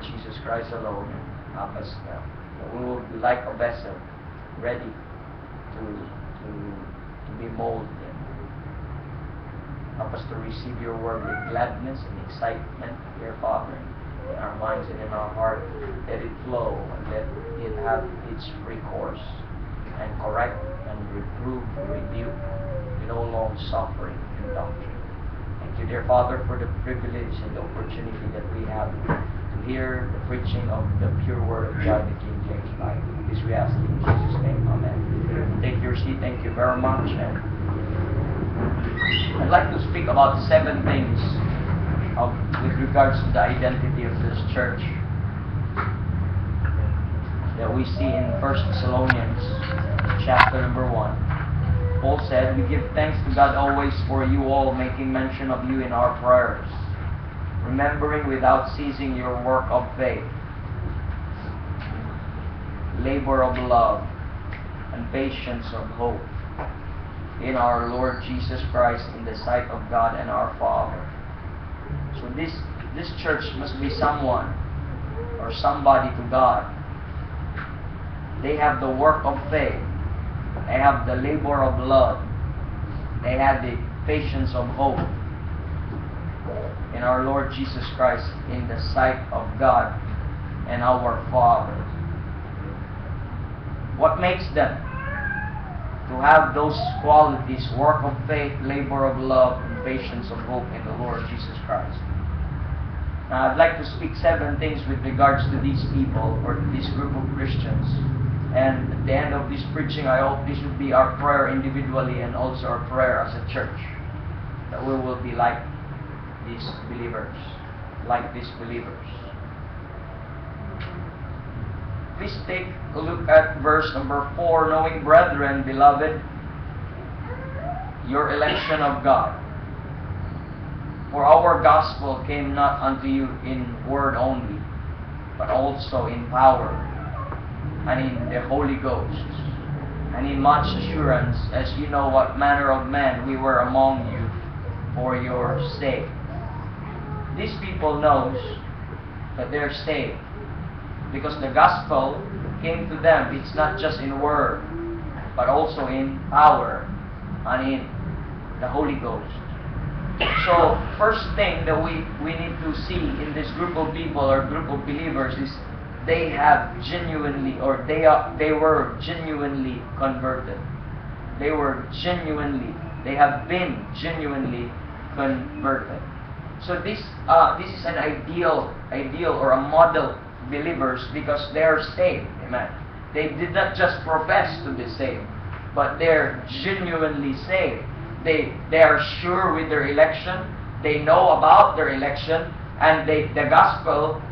Lord Jesus Christ alone. Help us now. That we will be like a vessel, ready to be molded. Help us to receive your word with gladness and excitement, dear Father, in our minds and in our heart. Let it flow and let it have its free course, and correct and reprove, rebuke, with no long suffering and doctrine. Thank you, dear Father, for the privilege and the opportunity that we have to hear the preaching of the pure word of God, the King James Bible. This we ask in Jesus' name. Amen. Take your seat. Thank you very much. And I'd like to speak about 7 things with regards to the identity of this church that we see in 1 Thessalonians chapter number 1. Paul said, "We give thanks to God always for you all, making mention of you in our prayers, remembering without ceasing your work of faith, labor of love, and patience of hope in our Lord Jesus Christ in the sight of God and our Father." So this church must be someone or somebody to God. They have the work of faith. They have the labor of love. They have the patience of hope in our Lord Jesus Christ in the sight of God and our Father. What makes them to have those qualities, work of faith, labor of love, and patience of hope in the Lord Jesus Christ? Now, I'd like to speak 7 things with regards to these people or this group of Christians. And at the end of this preaching, I hope this would be our prayer individually and also our prayer as a church, that we will be like these believers. Please take a look at verse number 4. "Knowing, brethren, beloved, your election of God. For our gospel came not unto you in word only, but also in power, and in the Holy Ghost, and in much assurance, as you know what manner of men we were among you for your sake." These people knows that they're saved, because the gospel came to them. It's not just in word, but also in power and in the Holy Ghost. So, first thing that we need to see in this group of people or group of believers is they have genuinely, or they were genuinely converted. They have been genuinely converted. So this is an ideal or a model believers, because they are saved. Amen. They did not just profess to be saved, but they're genuinely saved. They are sure with their election. They know about their election. And the gospel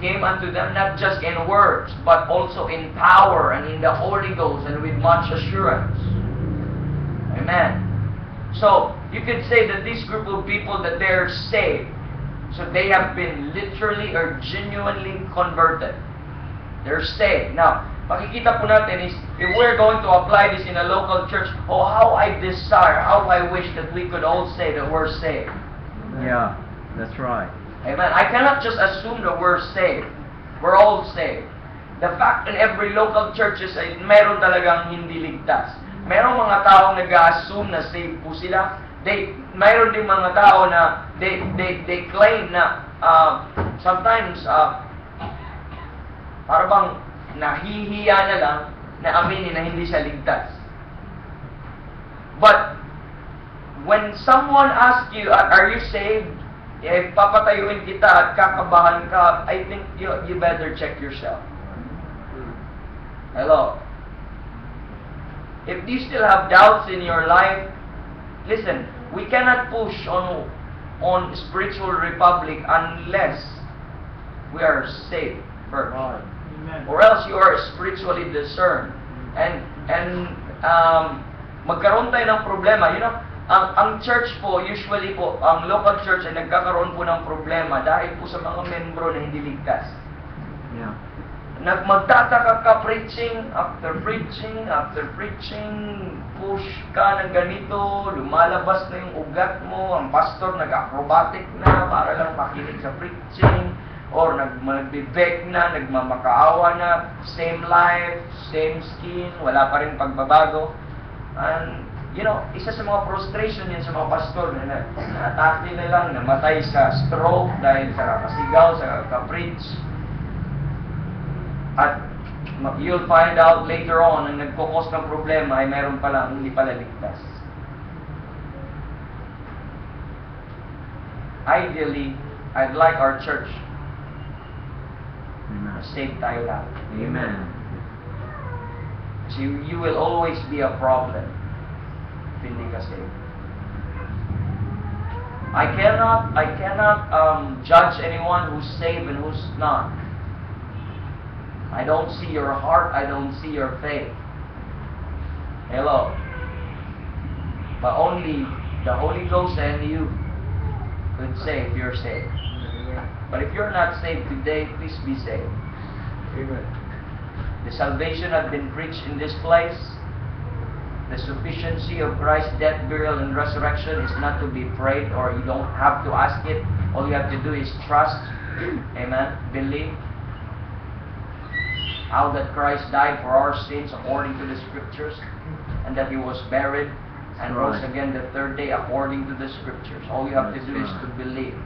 came unto them not just in words, but also in power and in the Holy Ghost and with much assurance. Amen. So, you could say that this group of people, that they're saved. So, they have been literally or genuinely converted. They're saved. Now, makikita po natin is, if we're going to apply this in a local church, how I desire, how I wish that we could all say that we're saved. Yeah, that's right. Amen. I cannot just assume that we're saved. We're all saved. The fact in every local churches ay meron talagang hindi ligtas. Merong mga taong nag-assume na saved po sila. Mayroon din mga tao na they claim na sometimes para bang nahihiya na lang na aminin na hindi siya ligtas. But when someone asks you, "Are you saved?" If papatayuin kita at kakabahan ka, I think you better check yourself. Hello? If you still have doubts in your life, listen, we cannot push on spiritual republic unless we are saved first. Amen. Or else you are spiritually discerned. And magkaroon tayo ng problema. You know, ang church po, usually po, ang local church ay nagkakaroon po ng problema dahil po sa mga membro na hindi ligtas. Yeah. Magtataka ka preaching, after preaching, push ka ng ganito, lumalabas na yung ugat mo, ang pastor nag-acrobatic na para lang makinig sa preaching, or nagbibek na, nagmamakaawa na, same life, same skin, wala pa rin pagbabago. And, isa sa mga frustration yun sa mga pastor na na-atake na lang, namatay sa stroke dahil sa kakasigaw, sa kaka-preach. At you'll find out later on na nagkukos ng problema ay meron pala, hindi pala ligtas. Ideally, I'd like our church Amen. save tayo lahat. Amen. So you will always be a problem if hindi ka saved. I cannot judge anyone who's saved and who's not. I don't see your heart, I don't see your faith. Hello. But only the Holy Ghost and you could say if you're saved. But if you're not saved today, please be saved. Amen. The salvation has been preached in this place. The sufficiency of Christ's death, burial, and resurrection is not to be prayed, or you don't have to ask it. All you have to do is trust. Amen. Believe. How that Christ died for our sins according to the Scriptures, and that He was buried and rose again the third day according to the Scriptures. All you have to do is to believe.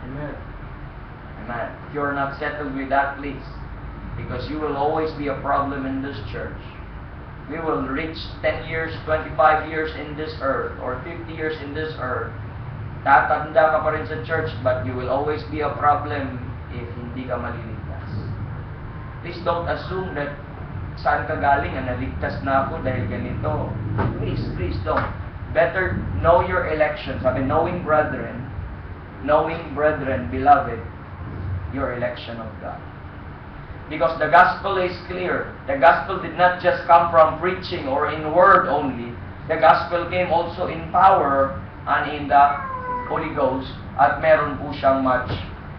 Amen. Amen. If you're not settled with that, please, because you will always be a problem in this church. We will reach 10 years, 25 years in this earth, or 50 years in this earth. Tatanda ka pa rin sa church, but you will always be a problem if hindi ka maliligtas. Please don't assume that saan ka galing, naligtas na ako dahil ganito. Please don't. Better know your election. Sabi, knowing brethren, beloved, your election of God. Because the gospel is clear. The gospel did not just come from preaching or in word only. The gospel came also in power and in the Holy Ghost. At meron po siyang much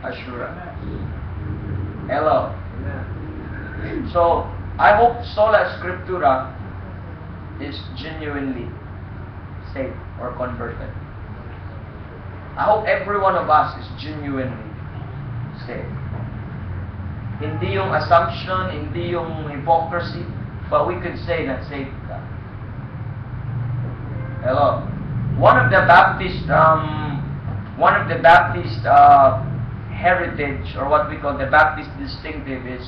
assurance. Hello. Amen. So, I hope Sola Scriptura is genuinely saved or converted. I hope every one of us is genuinely saved. Hindi yung assumption, hindi yung hypocrisy, but we could say na saved ka. Hello. One of the Baptist heritage, or what we call the Baptist distinctive, is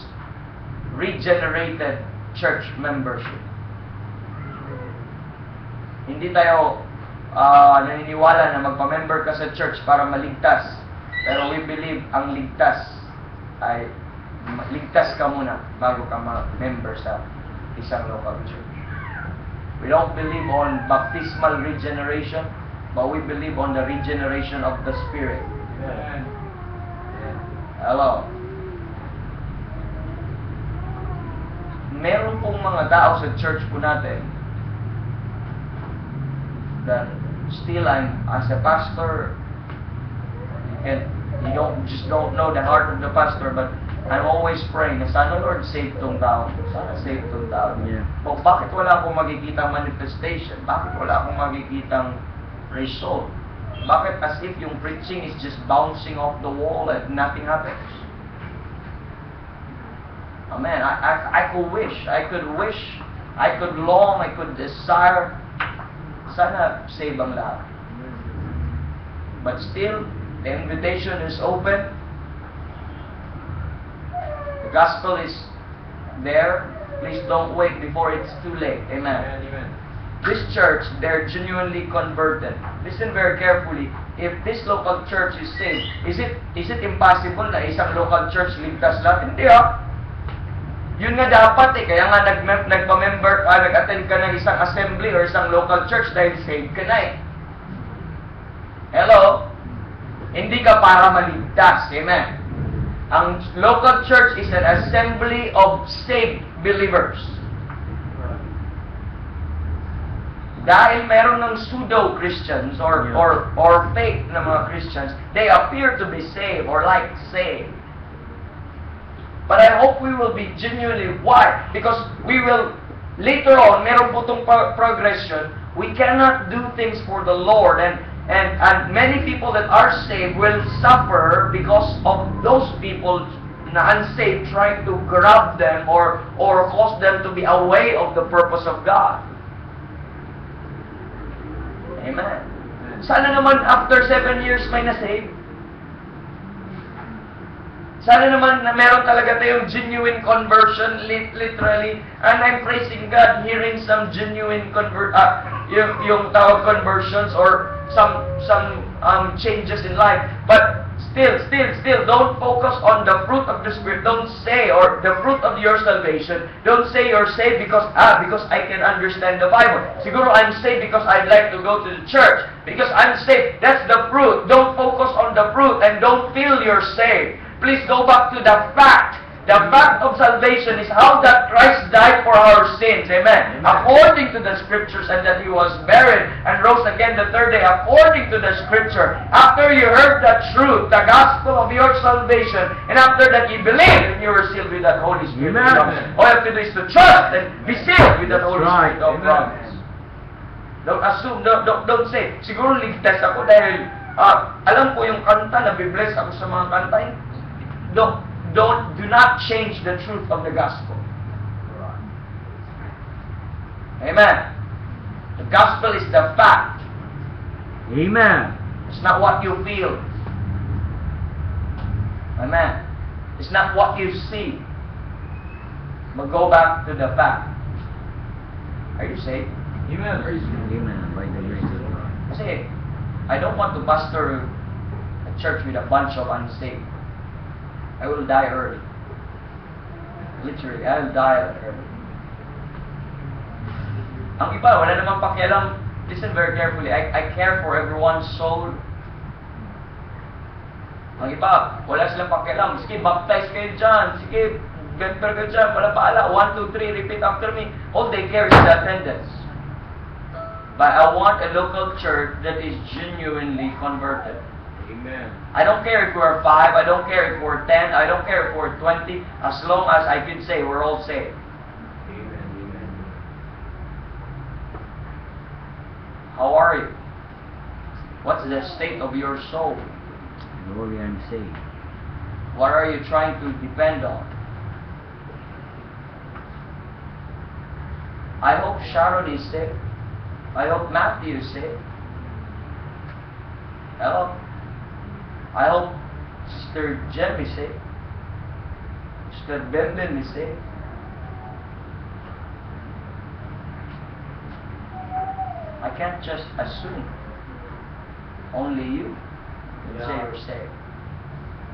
regenerated church membership. Hindi tayo naniniwala na magpa-member ka sa church para maligtas. Pero we believe ang ligtas ay ligtas ka muna bago ka ma-member sa isang local church. We don't believe on baptismal regeneration, but we believe on the regeneration of the Spirit. Amen. Hello. Meron pong mga tao sa church po natin that still as a pastor, you just don't know the heart of the pastor, but I'm always praying na sana Lord save tong tao. Sana save tong tao. Yeah. O bakit wala akong makikitang manifestation? Bakit wala akong makikitang result? Bakit as if yung preaching is just bouncing off the wall and nothing happens? Amen. I could wish, I could long, I could desire, sana save ang lahat. But still, the invitation is open. The gospel is there. Please don't wait before it's too late. Amen. Amen. This church, they're genuinely converted. Listen very carefully. If this local church is saved, is it impossible na isang local church ligtas lahat? Hindi Yun nga dapat kaya nga nagpa-member, nag-attend ka ng isang assembly or isang local church dahil saved ka na Hello? Hindi ka para maligtas. Amen. Ang local church is an assembly of saved believers. Dahil meron ng pseudo-Christians or fake na mga Christians, they appear to be saved or like saved. But I hope we will be genuinely. Why? Because we will, later on, meron po itong progression, we cannot do things for the Lord and And many people that are saved will suffer because of those people na unsaved trying to grab them or cause them to be away of the purpose of God. Amen. Sana naman after 7 years may na-save. Sana naman na meron talaga tayong genuine conversion, literally. And I'm praising God, hearing some genuine yung tawag conversions or some changes in life. But still, don't focus on the fruit of the Spirit. Don't say, or the fruit of your salvation. Don't say you're saved because I can understand the Bible. Siguro I'm saved because I'd like to go to the church. Because I'm saved. That's the fruit. Don't focus on the fruit and don't feel you're saved. Please go back to the fact. The fact of salvation is how that Christ died for our sins. Amen. According to the Scriptures, and that He was buried and rose again the third day. According to the Scripture. After you heard the truth, the gospel of your salvation, and after that you believe, and you were sealed with that Holy Spirit. Amen. All you have to do is to trust and be sealed with that Holy right. Spirit of promise. Don't assume, don't say, siguro ligtas ako dahil alam ko yung kanta, nabibless ako sa mga kanta. Do not change the truth of the gospel. Amen. The gospel is the fact. Amen. It's not what you feel. Amen. It's not what you see. But go back to the fact. Are you saved? Amen. Amen. By the grace of God. Kasi I don't want to pastor a church with a bunch of unsaved. I will die early. Literally, I will die early. Ang iba, wala namang pakialam. Listen very carefully. I care for everyone's soul. Ang iba, wala silang pakialam. Sige, baptize kayo dyan. Sige, bemper kayo dyan. Wala paala. 1, 2, 3, repeat after me. All they care is the attendance. But I want a local church that is genuinely converted. Amen. I don't care if we're 5, I don't care if we're 10, I don't care if we're 20, as long as I can say we're all saved. Amen. Amen. How are you? What's the state of your soul? Lord, I'm saved. What are you trying to depend on? I hope Sharon is saved. I hope Matthew is saved. Hello? I hope Sister Jem is saved. Sister Bemben is saved. I can't just assume only you will say you're saved.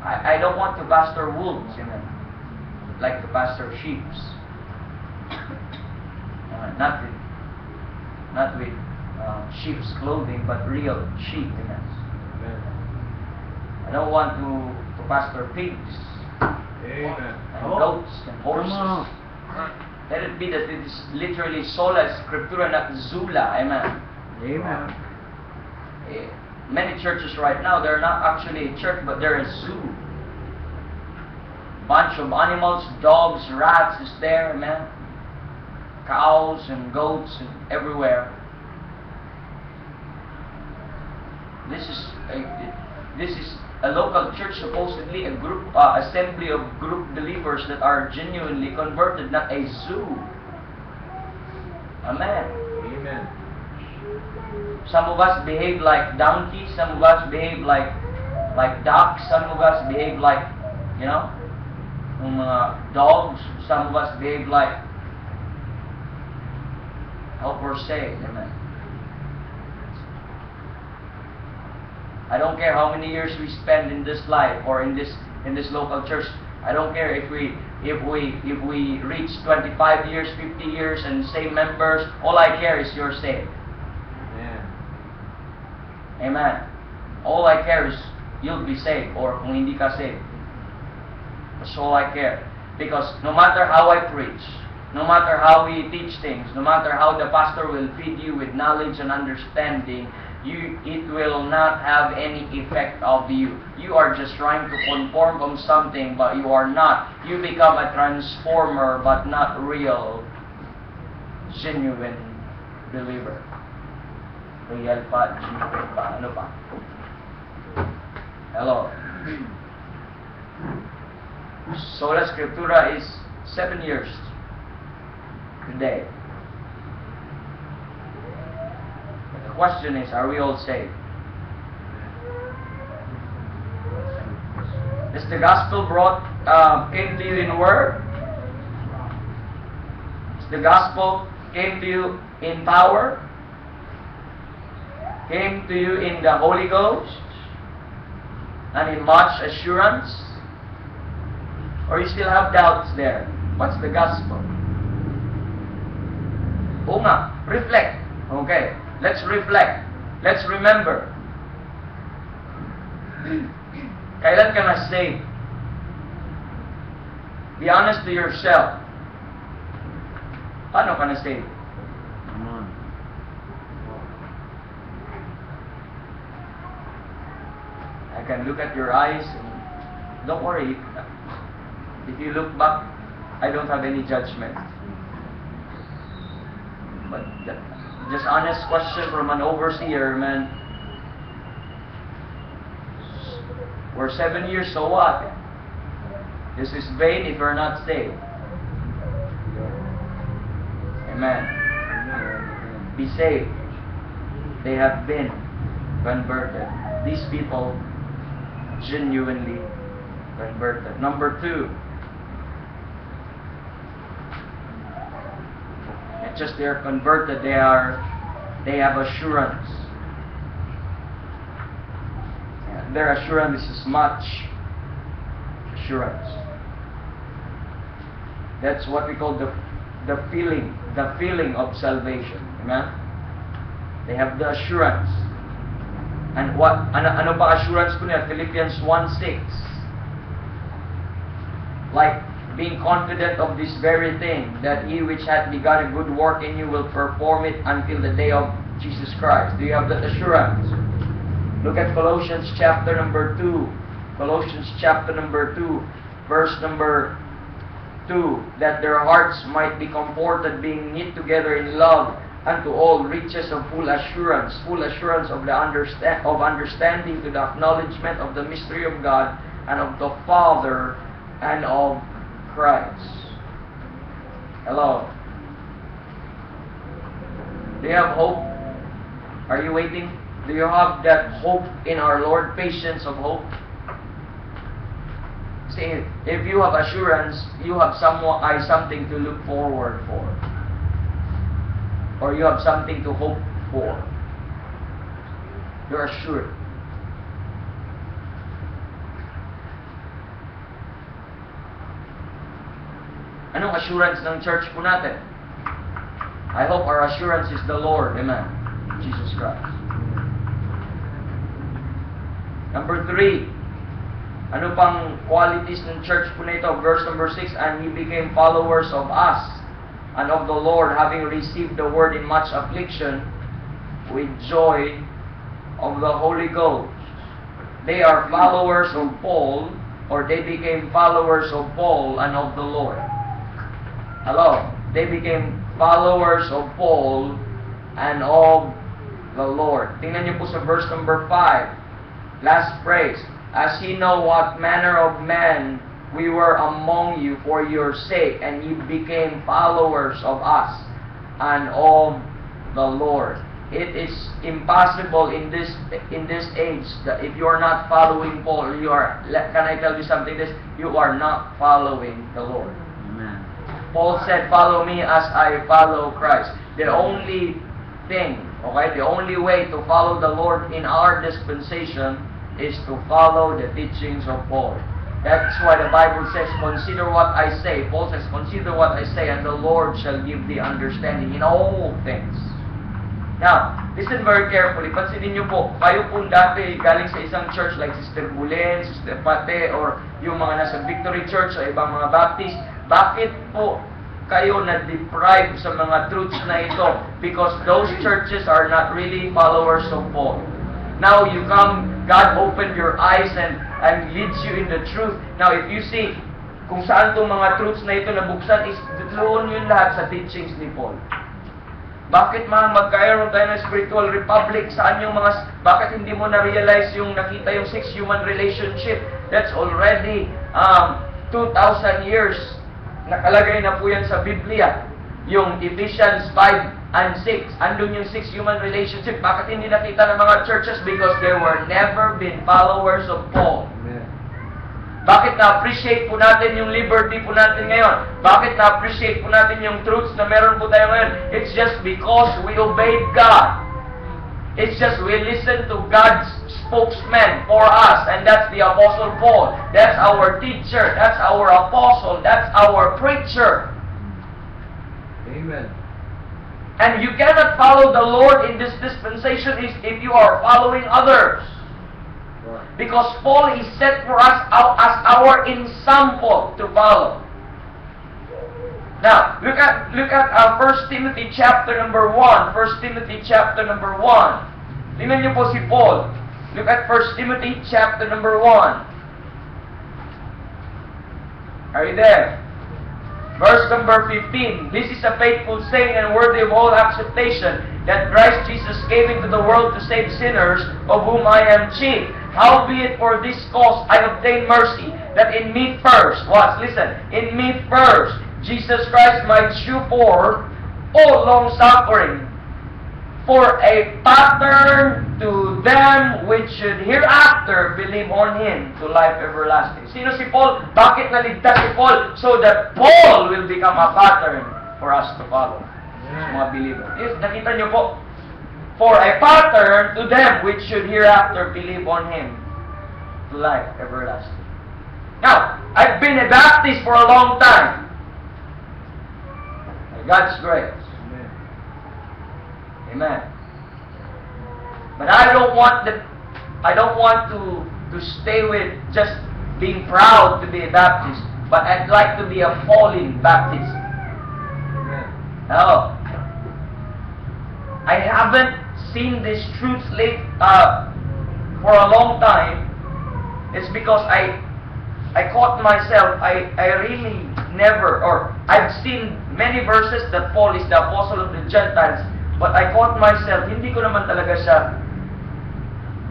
I don't want to pastor wolves, amen, like to pastor sheep. Not with sheep's clothing, but real sheep, amen. Amen. I don't want to pastor pigs Amen. and goats and horses. Come on. Let it be that it is literally sola scriptura, not zula, amen. Amen. Many churches right now, they're not actually a church, but they're a zoo. Bunch of animals, dogs, rats is there, amen. Cows and goats and everywhere. This is a local church, supposedly a group, assembly of group believers that are genuinely converted, not a zoo. Amen. Amen. Some of us behave like donkeys, some of us behave like ducks, some of us behave like, dogs, some of us behave like, hope we're saved, amen. I don't care how many years we spend in this life or in this local church. I don't care if we reach 25 years, 50 years and same members. All I care is you're saved. Amen. Amen. All I care is you'll be saved or kung hindi ka saved. That's all I care. Because no matter how I preach, no matter how we teach things, no matter how the pastor will feed you with knowledge and understanding, it will not have any effect of you. You are just trying to conform from something, but you are not. You become a transformer, but not real, genuine believer. Real pa, cheaper pa, ano pa? Hello. Sola Scriptura is 7 years today. The question is, are we all saved? Is the gospel brought came to you in word? Is the gospel came to you in power? Came to you in the Holy Ghost? And in much assurance? Or you still have doubts there? What's the gospel? Oo nga, reflect. Okay, let's reflect. Let's remember. Kailan ka na-save? Be honest to yourself. Paano ka na-save? Come on. I can look at your eyes and don't worry. If you look back, I don't have any judgment. But just honest question from an overseer, man. We're 7 years, so what? This is vain if you're not saved. Amen. Be saved. They have been converted. These people genuinely converted. Number 2. Not just they are converted, they have assurance. Their assurance is much assurance. That's what we call the feeling of salvation. Amen? They have the assurance. And ano pa assurance ko niya? Philippians 1:6. Like being confident of this very thing, that he which hath begun a good work in you will perform it until the day of Jesus Christ. Do you have that assurance? Look at Colossians chapter number 2. Colossians chapter number 2, verse number 2. That their hearts might be comforted, being knit together in love, unto all riches of full assurance of the understanding to the acknowledgement of the mystery of God, and of the Father, and of Christ. Hello. Do you have hope? Are you waiting? Do you have that hope in our Lord? Patience of hope? See, if you have assurance, you have something to look forward for. Or you have something to hope for. You're assured. Anong assurance ng church po natin? I hope our assurance is the Lord. Amen. Jesus Christ. Number 3. Ano pang qualities ng church po na ito? Verse number 6. And ye became followers of us and of the Lord, having received the word in much affliction, with joy of the Holy Ghost. They are followers of Paul, or they became followers of Paul and of the Lord. Hello? They became followers of Paul and of the Lord. Tingnan niyo po sa verse number 5. Last phrase. As ye know what manner of men we were among you for your sake, and ye became followers of us and of the Lord. It is impossible in this age that if you are not following Paul, can I tell you something? You are not following the Lord. Amen. Paul said, "Follow me as I follow Christ." The only thing, the only way to follow the Lord in our dispensation is to follow the teachings of Paul. That's why the Bible says, "Consider what I say." Paul says, "Consider what I say, and the Lord shall give thee understanding in all things." Now, listen very carefully. Pansinin niyo po, kayo po dati galing sa isang church like Sister Bulen, Sister Pate, or yung mga nasa Victory Church o ibang mga Baptist, bakit po kayo na-deprive sa mga truths na ito? Because those churches are not really followers of Paul. Now you come, God opened your eyes and leads you in the truth. Now if you see kung saan itong mga truths na ito nabuksan, is doon yun lahat sa teachings ni Paul. Bakit magkaroon tayo ng spiritual republic sa anyong bakit hindi mo na-realize yung nakita yung 6 human relationship? That's already 2,000 years. Nakalagay na po yan sa Biblia. Yung Ephesians 5 and 6. Andun yung 6 human relationship. Bakit hindi nakita ng mga churches? Because they were never been followers of Paul. Amen. Bakit na-appreciate po natin yung liberty po natin ngayon? Bakit na-appreciate po natin yung truths na meron po tayo ngayon? It's just because we obeyed God. It's just we listen to God's spokesman for us, and that's the Apostle Paul. That's our teacher. That's our apostle. That's our preacher. Amen. And you cannot follow the Lord in this dispensation if you are following others. Right. Because Paul is set for us as our example to follow. Now, look at 1 Timothy chapter number 1. 1 Timothy chapter number 1. Tingnan niyo po si Paul. Look at 1 Timothy chapter number 1. Are you there? Verse number 15. This is a faithful saying and worthy of all acceptation, that Christ Jesus came into the world to save sinners, of whom I am chief. Howbeit for this cause I obtained mercy, that in me first, listen, in me first, Jesus Christ might shew forth all long suffering, for a pattern to them which should hereafter believe on Him to life everlasting. Sino si Paul? Bakit naligtas si Paul? So that Paul will become a pattern for us to follow. Sa mga believer. Yes, nakita niyo po? For a pattern to them which should hereafter believe on Him to life everlasting. Now, I've been a Baptist for a long time. By God's grace. Amen. Amen. But I don't want to stay with just being proud to be a Baptist, but I'd like to be a fallen Baptist. Amen. No. I haven't seen these truths for a long time. It's because I caught myself, I really never, or I've seen many verses that Paul is the apostle of the Gentiles, but I caught myself, hindi ko naman talaga siya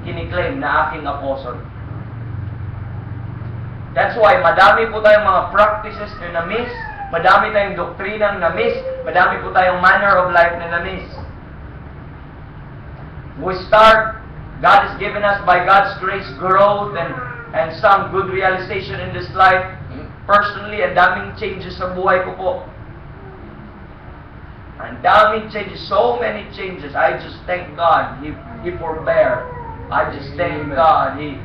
kiniklaim na aking apostle. That's why madami po tayong mga practices na na-miss, madami tayong doktrinang na-miss, madami po tayong manner of life na na-miss. We start, God has given us by God's grace growth and some good realization in this life. Personally, ang daming changes sa buhay ko po. Ang daming changes, so many changes. I just thank God, He forbear. I just thank God, He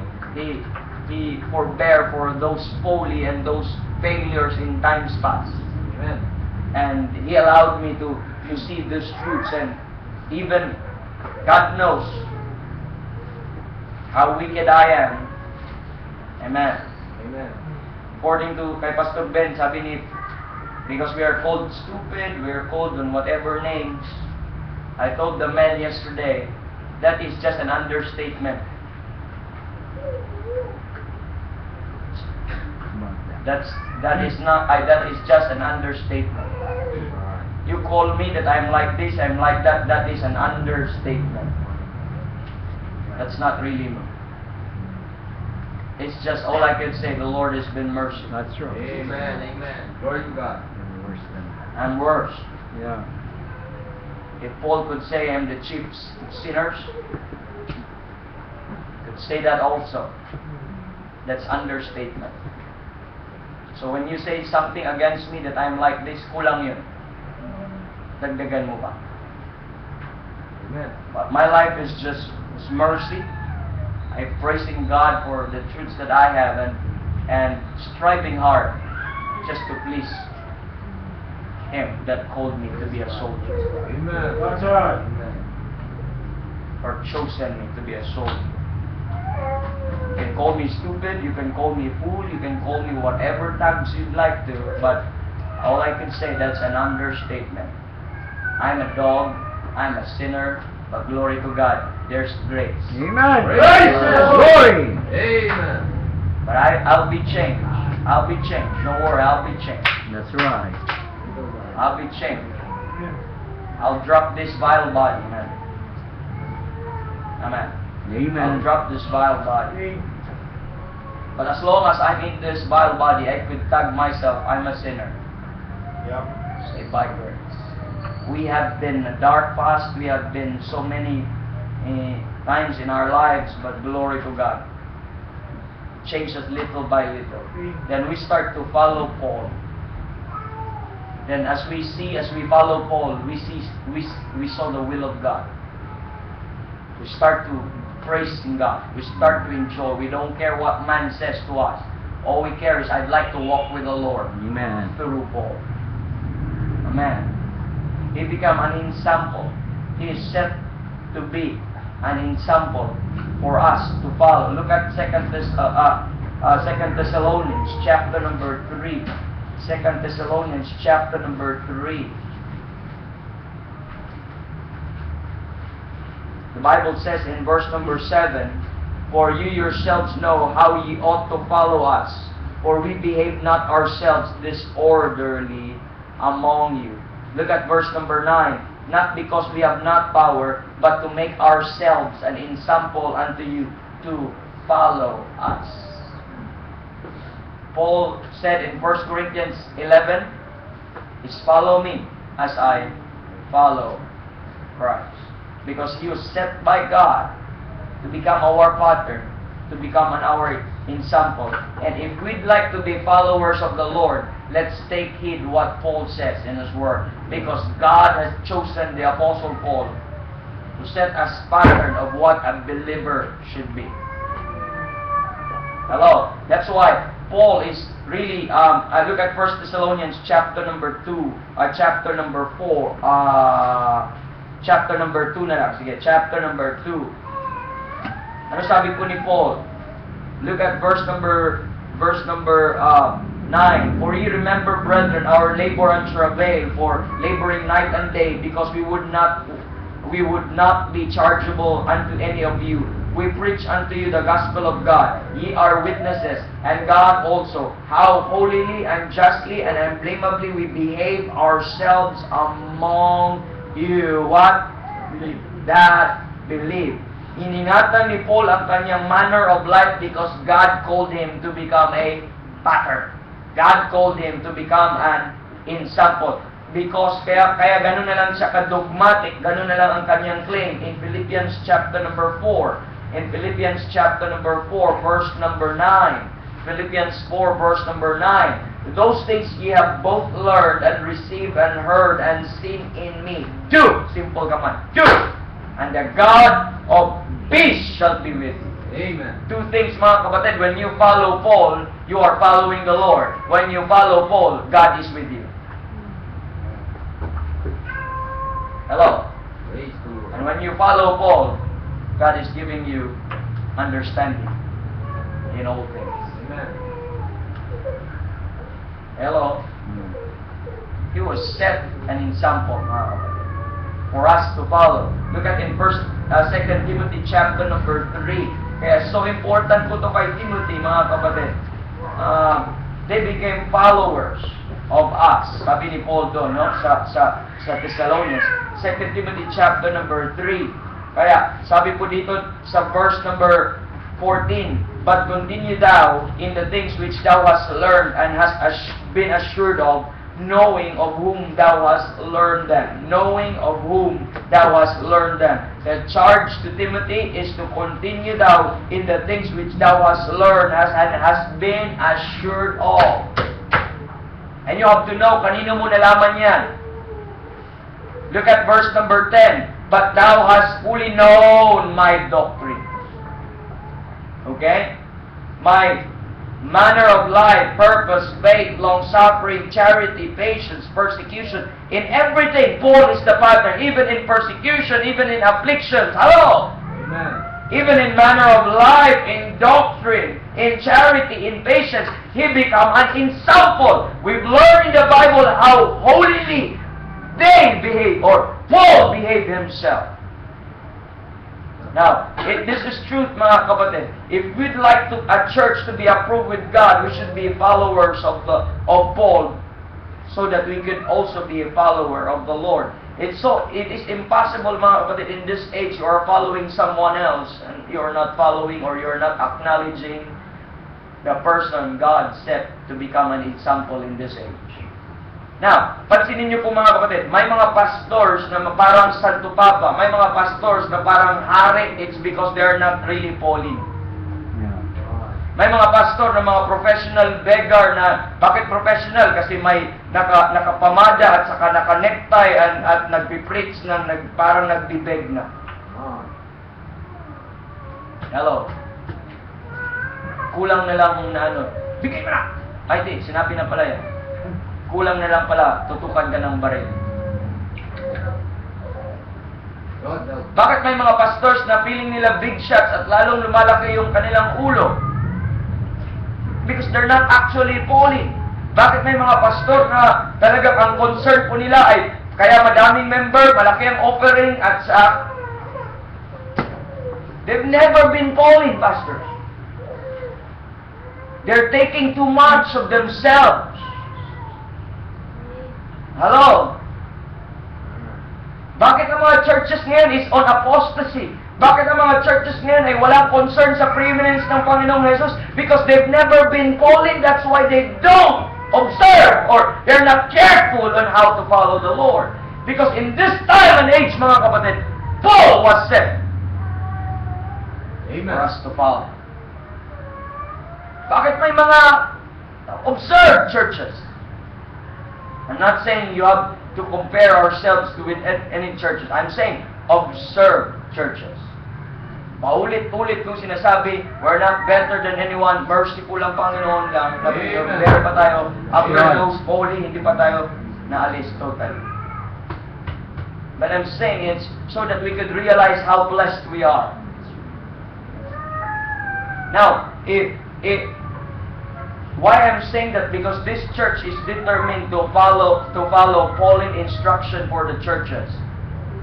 forbear for those folly and those failures in times past. Amen. And He allowed me to see these truths, and even God knows how wicked I am. Amen. Amen. According to kay Pastor Ben, sabi ni, because we are called stupid, we are called on whatever names. I told the men yesterday, that is just an understatement. That is just an understatement. You call me that I'm like this, I'm like that, that is an understatement. That's not really me. It's just all I can say, the Lord has been merciful. That's right. Amen. Amen. Glory to God. And worse than that. I'm worse. Yeah. If Paul could say I'm the chief of sinners, could say that also. That's understatement. So when you say something against me that I'm like this, kulang yun. Dagdagan mo pa. Amen. But my life is just mercy. I'm praising God for the truths that I have and striving hard just to please Him that called me to be a soldier, Amen. That's right. Amen. or chosen me to be a soldier. You can call me stupid, you can call me a fool, you can call me whatever tags you'd like to, but all I can say, that's an understatement. I'm a dog, I'm a sinner, but glory to God, there's grace. Amen. Praise Glory. Amen. But I'll be changed. I'll be changed. Don't worry, I'll be changed. That's right. I'll be changed. I'll drop this vile body, man. Amen. I'll Amen. drop this vile body. But as long as I'm in this vile body, I could tag myself, I'm a sinner. Say by grace. We have been a dark past, we have been so many times in our lives, but glory to God. Change us little by little. Then we start to follow Paul. Then as we follow Paul, we saw the will of God. We start to praise in God. We start to enjoy. We don't care what man says to us. All we care is, I'd like to walk with the Lord. Amen. Through Paul. Amen. He became an example. He is set to be an example for us to follow. Look at 2 Thessalonians chapter number 3. 2 Thessalonians chapter number 3. The Bible says in verse number 7, "For you yourselves know how ye ought to follow us, for we behave not ourselves disorderly among you." Look at verse number 9. "Not because we have not power, but to make ourselves an example unto you to follow us." Paul said in 1 Corinthians 11, is follow me as I follow Christ. Because he was set by God to become our pattern, to become our example. And if we'd like to be followers of the Lord, let's take heed what Paul says in his word. Because God has chosen the Apostle Paul to set as pattern of what a believer should be. Hello. That's why Paul is really, I look at 1 Thessalonians chapter number 2, chapter number 4, chapter number 2 na lang. Sige, chapter number 2. Ano sabi po ni Paul? Look at verse number 9. "For ye remember, brethren, our labor and travail, for laboring night and day, because we would not be chargeable unto any of you. We preach unto you the gospel of God. Ye are witnesses, and God also, how holily and justly and unblameably we behave ourselves among you." What? That believe. Iningatan ni Paul ang kanyang manner of life because God called him to become a pattern. God called him to become an example. Because kaya ganun na lang siya kadogmatic, ganun na lang ang kanyang claim in Philippians chapter number 4. In Philippians chapter number 4, verse number 9. Philippians 4, verse number 9. "Those things ye have both learned and received and heard and seen in me. Do!" Simple command. "Do! And the God of peace shall be with you." Amen. Two things, mga kapatid. When you follow Paul, you are following the Lord. When you follow Paul, God is with you. Hello? Praise the Lord. And when you follow Paul, God is giving you understanding in all things. Amen. Hello? He was set an example, mga kapatid, for us to follow. Look at in 2 Timothy chapter number 3. Kaya so important po ito kay Timothy, mga kapatid. They became followers of us. Sabi ni Paul doon, no? sa Thessalonians. 2 Timothy chapter number 3. Kaya, sabi po dito sa verse number 14, "But continue thou in the things which thou hast learned and hast been assured of, knowing of whom thou hast learned them." Knowing of whom thou hast learned them. The charge to Timothy is to continue thou in the things which thou hast learned and hast been assured of. And you have to know, kanino mo nalaman yan? Look at verse number 10. "But thou hast fully known my doctrine." Okay? My manner of life, purpose, faith, long-suffering, charity, patience, persecution. In everything, Paul is the pattern. Even in persecution, even in afflictions. Hello! Amen. Even in manner of life, in doctrine, in charity, in patience, he become an example. We've learned in the Bible how holily they behave, or Paul behaved himself. Now, this is truth, mga kapatid. If we'd like a church to be approved with God, we should be followers of Paul, so that we could also be a follower of the Lord. It is impossible, mga kapatid, in this age you are following someone else and you are not following or you are not acknowledging the person God set to become an example in this age. Now, pansinin niyo po mga kapatid, may mga pastors na parang Santo Papa, may mga pastors na parang hari, it's because they are not really falling. Yeah. May mga pastor na mga professional beggar na, bakit professional? Kasi may nakapamada at saka naka-necktie at nagpipreach ng parang nagbibeg na. Hello? Kulang na lang na ano, bigay mo na! Ay di, sinabi na pala yan. Kulang na lang pala, tutukan ka ng baril. Bakit may mga pastors na feeling nila big shots at lalong lumalaki yung kanilang ulo? Because they're not actually falling. Bakit may mga pastor na talagang ang concern po nila ay kaya madaming member, malaki ang offering at sa... They've never been falling, pastors. They're taking too much of themselves. Hello? Bakit ang mga churches ngayon is on apostasy? Bakit ang mga churches ngayon ay walang concern sa preeminence ng Panginoong Jesus? Because they've never been falling, that's why they don't observe or they're not careful on how to follow the Lord. Because in this time and age, mga kapatid, Paul was sent for us to follow. Bakit may mga observed churches? I'm not saying you have to compare ourselves with any churches. I'm saying observe churches. Paulit-ulit kong sinasabi, we're not better than anyone. Merciful ang Panginoon lang. Better pa tayo. After those holy, hindi pa tayo naalis totally. But I'm saying it's so that we could realize how blessed we are. Now, why I'm saying that? Because this church is determined to follow Pauline instruction for the churches.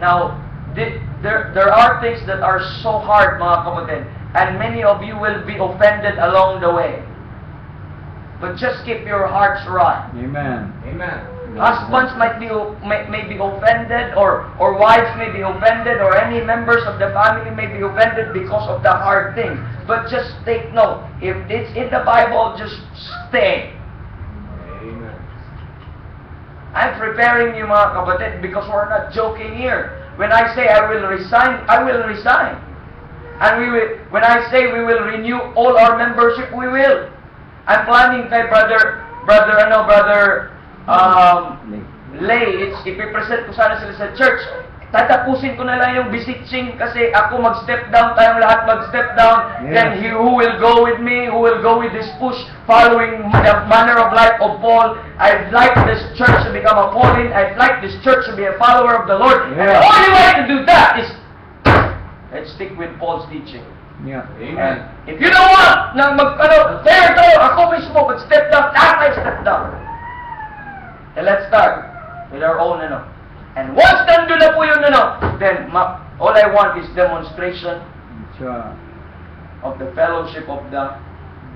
Now, there are things that are so hard, mga kapatid, and many of you will be offended along the way. But just keep your hearts right. Amen. Husbands may be offended, or wives may be offended, or any members of the family may be offended because of the hard things. But just take note, if it's in the Bible, just stay. I'm preparing you, mga kapatid, because we're not joking here. When I say I will resign, I will resign. And when I say we will renew all our membership, we will. I'm planning kay brother Lay, ipipresent ko sana sila sa church. Tatapusin ko na lang yung beseeching kasi ako mag-step down, tayong lahat mag-step down. Yes. Then who will go with me, who will go with this push, following the manner of life of Paul. I'd like this church to become a Pauline. I'd like this church to be a follower of the Lord. Yeah. And the only way to do that is let's stick with Paul's teaching. Yeah. And if you don't want na ako mismo mag-step down, I step down. And let's start with our own And once nandun na po yun then all I want is demonstration of the fellowship of the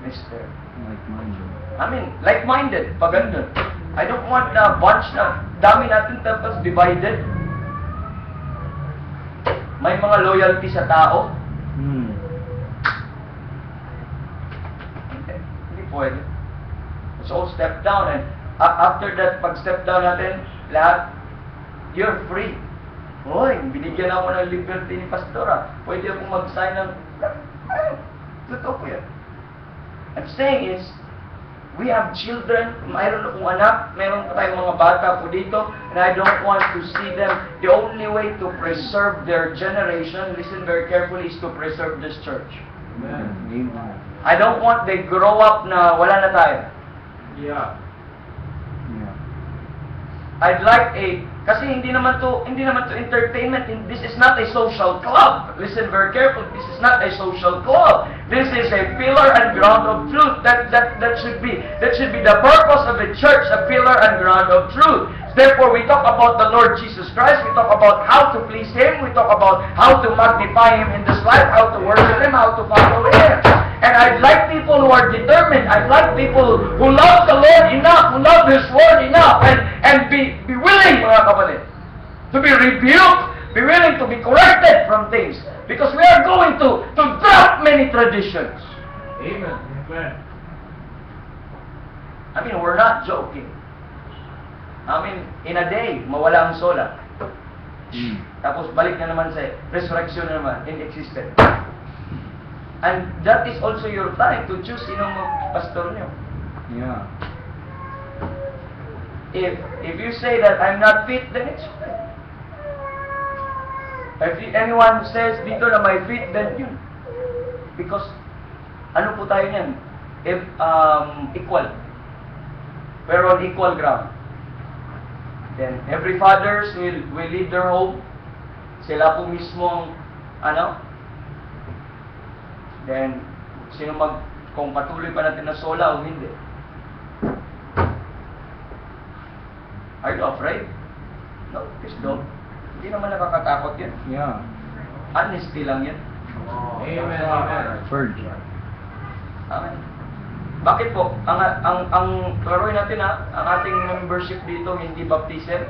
Mister. Like-minded. I mean, like-minded, pag ganun. I don't want na bunch na dami natin tapos divided. May mga loyalty sa tao. Hindi pwede. So step down and after that, pag step down natin, lahat, you're free. Hoy, binigyan ako ng liberty ni Pastora. Pwede akong mag-sign ng... Totoo po yan. I'm saying is, we have children, mayroon akong anak, mayroon pa tayong mga bata po dito, and I don't want to see them. The only way to preserve their generation, listen very carefully, is to preserve this church. Amen. I don't want they grow up na wala na tayo. Yeah. I'd like kasi hindi naman to entertainment. This is not a social club. Listen very carefully. This is not a social club. This is a pillar and ground of truth. That should be the purpose of a church, a pillar and ground of truth. Therefore, we talk about the Lord Jesus Christ. We talk about how to please Him. We talk about how to magnify Him in this life, how to worship Him, how to follow Him. And I'd like people who are determined. I'd like people who love the Lord enough, who love His Word enough, and be willing, mga kapatid, to be rebuked, be willing to be corrected from things. Because we are going to drop many traditions. Amen. Amen. I mean, we're not joking. I mean, in a day, mawala ang sola. Tapos balik na naman sa resurrection na naman, inexistent. And that is also your time to choose sinong pastor nyo. Yeah. If you say that I'm not fit, then it's okay. If anyone says dito na may fit, then yun. Because, ano po tayo niyan? If, equal. We're on equal ground. Then, every fathers will leave their home. Sila po mismo ang, then, kung patuloy pa natin na sola o hindi. Are you afraid? No, please don't. Hindi naman nakakatakot yan. Yeah. Honesty lang yan. Amen. Amen. Purge. Amen. Bakit po? Ang klaruhin natin ang ating membership dito hindi baptism.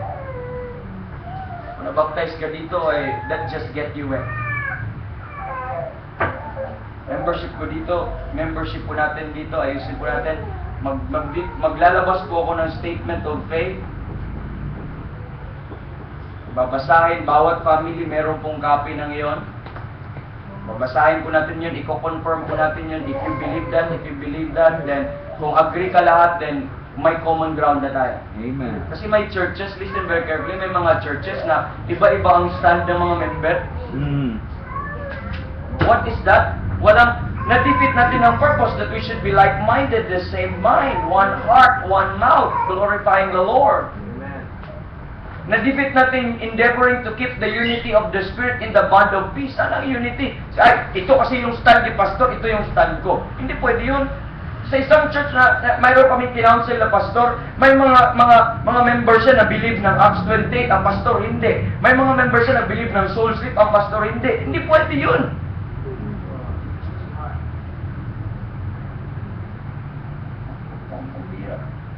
Kung na-baptize ka dito ay that just get you wet. Membership po natin dito, ayusin po natin. Maglalabas po ako ng statement of faith. Babasahin, bawat family meron pong copy ng iyon. Babasahin po natin yun, i-confirm po natin yun. If you believe that, then kung agree ka lahat, then may common ground na tayo. Amen. Kasi may churches, listen very carefully, may mga churches na iba-iba ang stand ng mga member. What is that? Na-defeat natin ang purpose that we should be like-minded, the same mind, one heart, one mouth, glorifying the Lord. Na-defeat natin endeavoring to keep the unity of the Spirit in the bond of peace. Anong unity? Ay, ito kasi yung stand ni pastor, ito yung stand ko. Hindi pwede yun. Sa isang church na mayroon kaming kinounsel na pastor, may mga members siya na believe ng Acts 28, ang pastor hindi. May mga members siya na believe ng soul sleep, ang pastor hindi. Hindi pwede yun.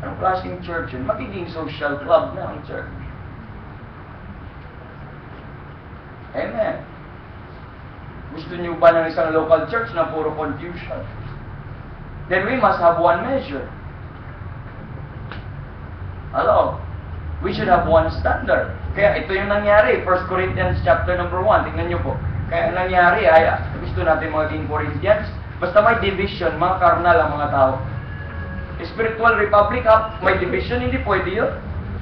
Anong klaseng church yun? Magiging social club na ang church. Amen. Gusto niyo ba ng isang local church na puro confusion? Then we must have one measure. Hello? We should have one standard. Kaya ito yung nangyari, 1 Corinthians chapter number 1. Tingnan niyo po. Kaya nangyari ay, gusto natin maging Corinthians, basta may division, mga karnal ang mga tao. Spiritual republic, may division, hindi pwede yun.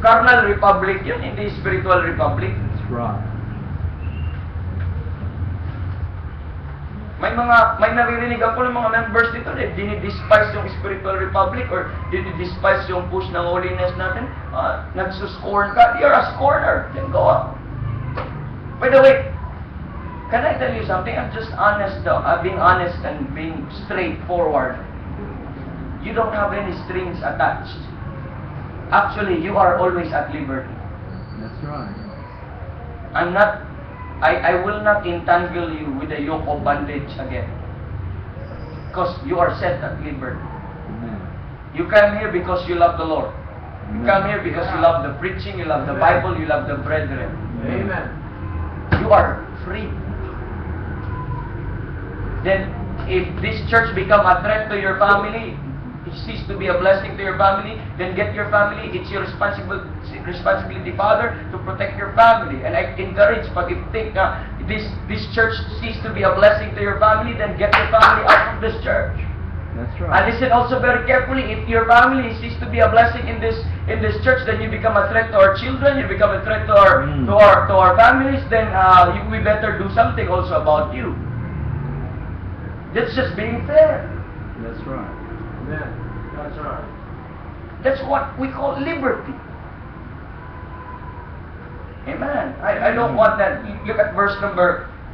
Carnal republic yun, hindi spiritual republic. That's right. May naririnig ako ng mga members dito na dinidespise yung spiritual republic or dinidespise yung push ng holiness natin. Nagsuscorn ka. You're a scorner. Then go on. By the way, can I tell you something? I'm just honest though. Being honest and being straightforward. You don't have any strings attached. Actually, you are always at liberty. That's right. I will not entangle you with the yoke of bondage again. Because you are set at liberty. Amen. You come here because you love the Lord. You come here because you love the preaching, you love the Bible, you love the brethren. Amen. You are free. Then, if this church become a threat to your family, it cease to be a blessing to your family, then get your family. It's your responsibility, Father, to protect your family. And I encourage, pag if think this church cease to be a blessing to your family, then get your family out of this church. That's And right. listen also very carefully, if your family cease to be a blessing in this church, then you become a threat to our children, you become a threat to our families, then we better do something also about you. That's just being fair. That's right. Amen. That's right. That's what we call liberty. Amen. I don't want that. Look at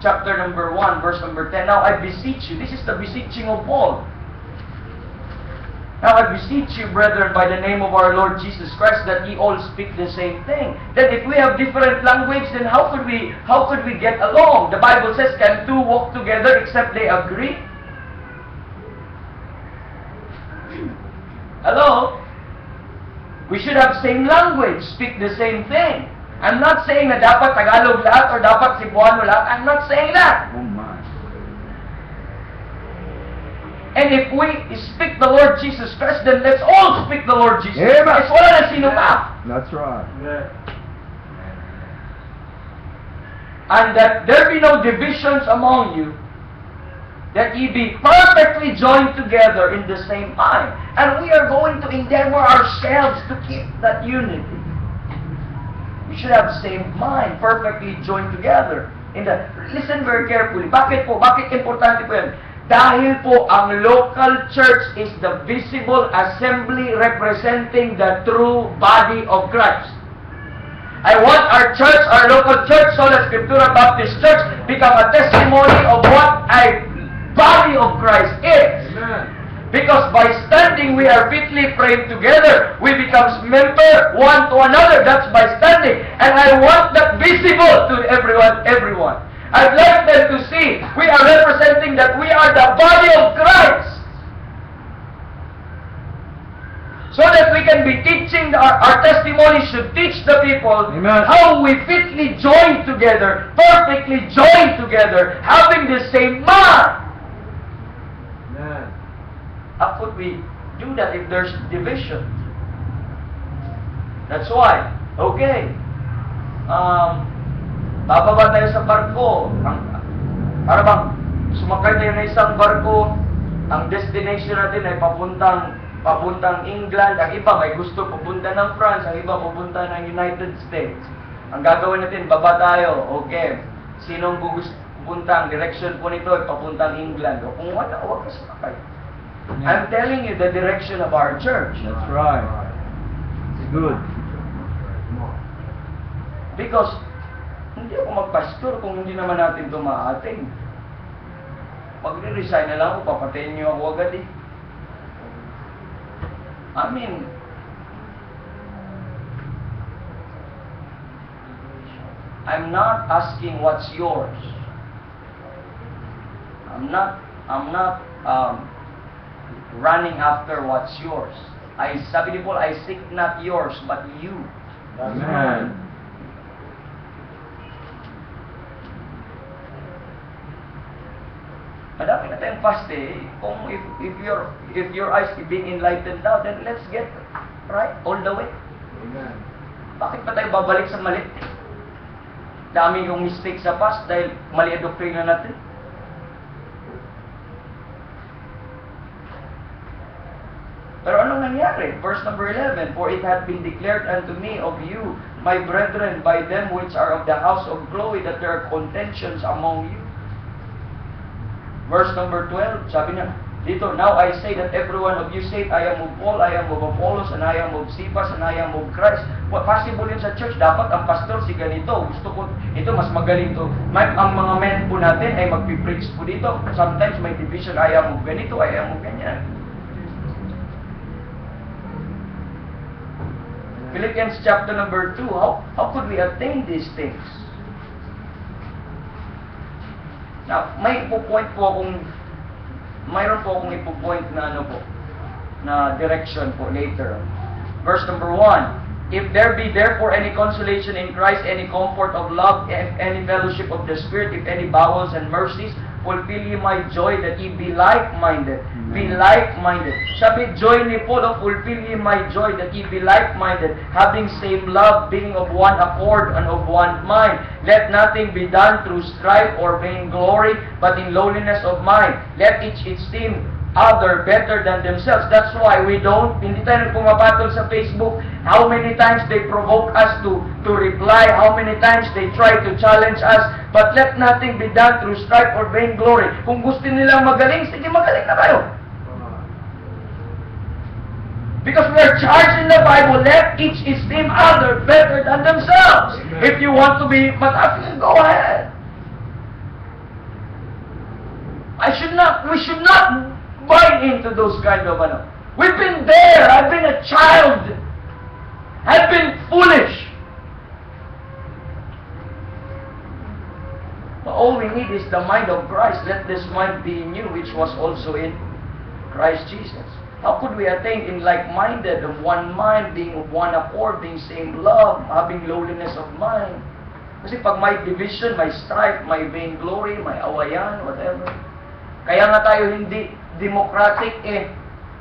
chapter number 1, verse number 10. Now I beseech you. This is the beseeching of Paul. Now I beseech you, brethren, by the name of our Lord Jesus Christ, that ye all speak the same thing. Then if we have different language, then how could we get along? The Bible says, can two walk together except they agree? Hello? We should have same language, speak the same thing. I'm not saying na dapat Tagalog lahat or dapat Cebuano lahat. I'm not saying that. Oh my. And if we speak the Lord Jesus Christ, then let's all speak the Lord Jesus Amen. Christ. Wala na sino pa. That's right. Amen. And that there be no divisions among you, that ye be perfectly joined together in the same mind. And we are going to endeavor ourselves to keep that unity. We should have the same mind, perfectly joined together. Listen very carefully. Bakit po? Bakit importante po yan? Dahil po ang local church is the visible assembly representing the true body of Christ. I want our church, our local church, Sola Scriptura Baptist Church, become a testimony of what a body of Christ is. Amen. Because by standing, we are fitly framed together. We become member one to another. That's by standing. And I want that visible to everyone. I'd like them to see we are representing that we are the body of Christ. So that we can be teaching, our testimony should teach the people Amen. how we fitly join together, perfectly join together, having the same mind. Amen. How could we do that if there's division? That's why, okay, bababa tayo sa barko. Para bang sumakay tayo na isang barko, ang destination natin ay papuntang England, ang iba may gusto pupunta ng France, ang iba pupunta ng United States. Ang gagawin natin, baba tayo, okay, sinong gusto pupunta, ang direction po nito ay papuntang England. O kung wala, huwag ka sumakay. I'm telling you the direction of our church. That's right. It's good. Because, hindi ako magpastor kung hindi naman natin ito ma-attain. Magre-resign na lang ako, papatayin niyo ako agad eh. I mean, I'm not asking what's yours. I'm not running after what's yours. Sabi ni Paul, I seek not yours, but you. That's Amen. right. Madami na tayong fast eh. Kung if your eyes are being enlightened now, then let's get right all the way. Amen. Bakit pa tayo babalik sa mali? Dami yung mistake sa past dahil mali ang doktrina natin. Pero anong nangyari? Verse number 11, For it hath been declared unto me of you, my brethren, by them which are of the house of Chloe, that there are contentions among you. Verse number 12, sabi niya, dito, Now I say that every one of you said, I am of Paul, I am of Apollos, and I am of Cephas, and I am of Christ. What possible yun sa church? Dapat ang pastor si ganito. Gusto ko, ito mas magaling to. Ang mga men po natin ay magpipreach po dito. Sometimes may division, I am of ganito, I am of ganyan. Philippians chapter number 2, how could we attain these things? Now, mayroon po akong ipo-point na direction po later. Verse number 1, If there be therefore any consolation in Christ, any comfort of love, any fellowship of the Spirit, if any bowels and mercies, fulfill ye my joy that ye be like-minded. Be like-minded. Sabi, joy ni Paul, fulfill ye my joy that ye be like-minded, having same love, being of one accord and of one mind. Let nothing be done through strife or vainglory, but in lowliness of mind. Let each esteem other better than themselves. That's why hindi tayo pumabatol sa Facebook. How many times they provoke us to reply, how many times they try to challenge us, but let nothing be done through strife or vainglory. Kung gusto nilang magaling, sige magaling na kayo. Because we are charged in the Bible, let each esteem other better than themselves. Amen. If you want to be mataas, go ahead. We should not buy into those kind of We've been there. I've been a child. I've been foolish. But all we need is the mind of Christ. Let this mind be in you, which was also in Christ Jesus. How could we attain in like-minded, of one mind, being of one accord, being same love, having lowliness of mind? Kasi pag may division, may strife, may vainglory, may awayan, whatever. Kaya nga tayo hindi democratic eh.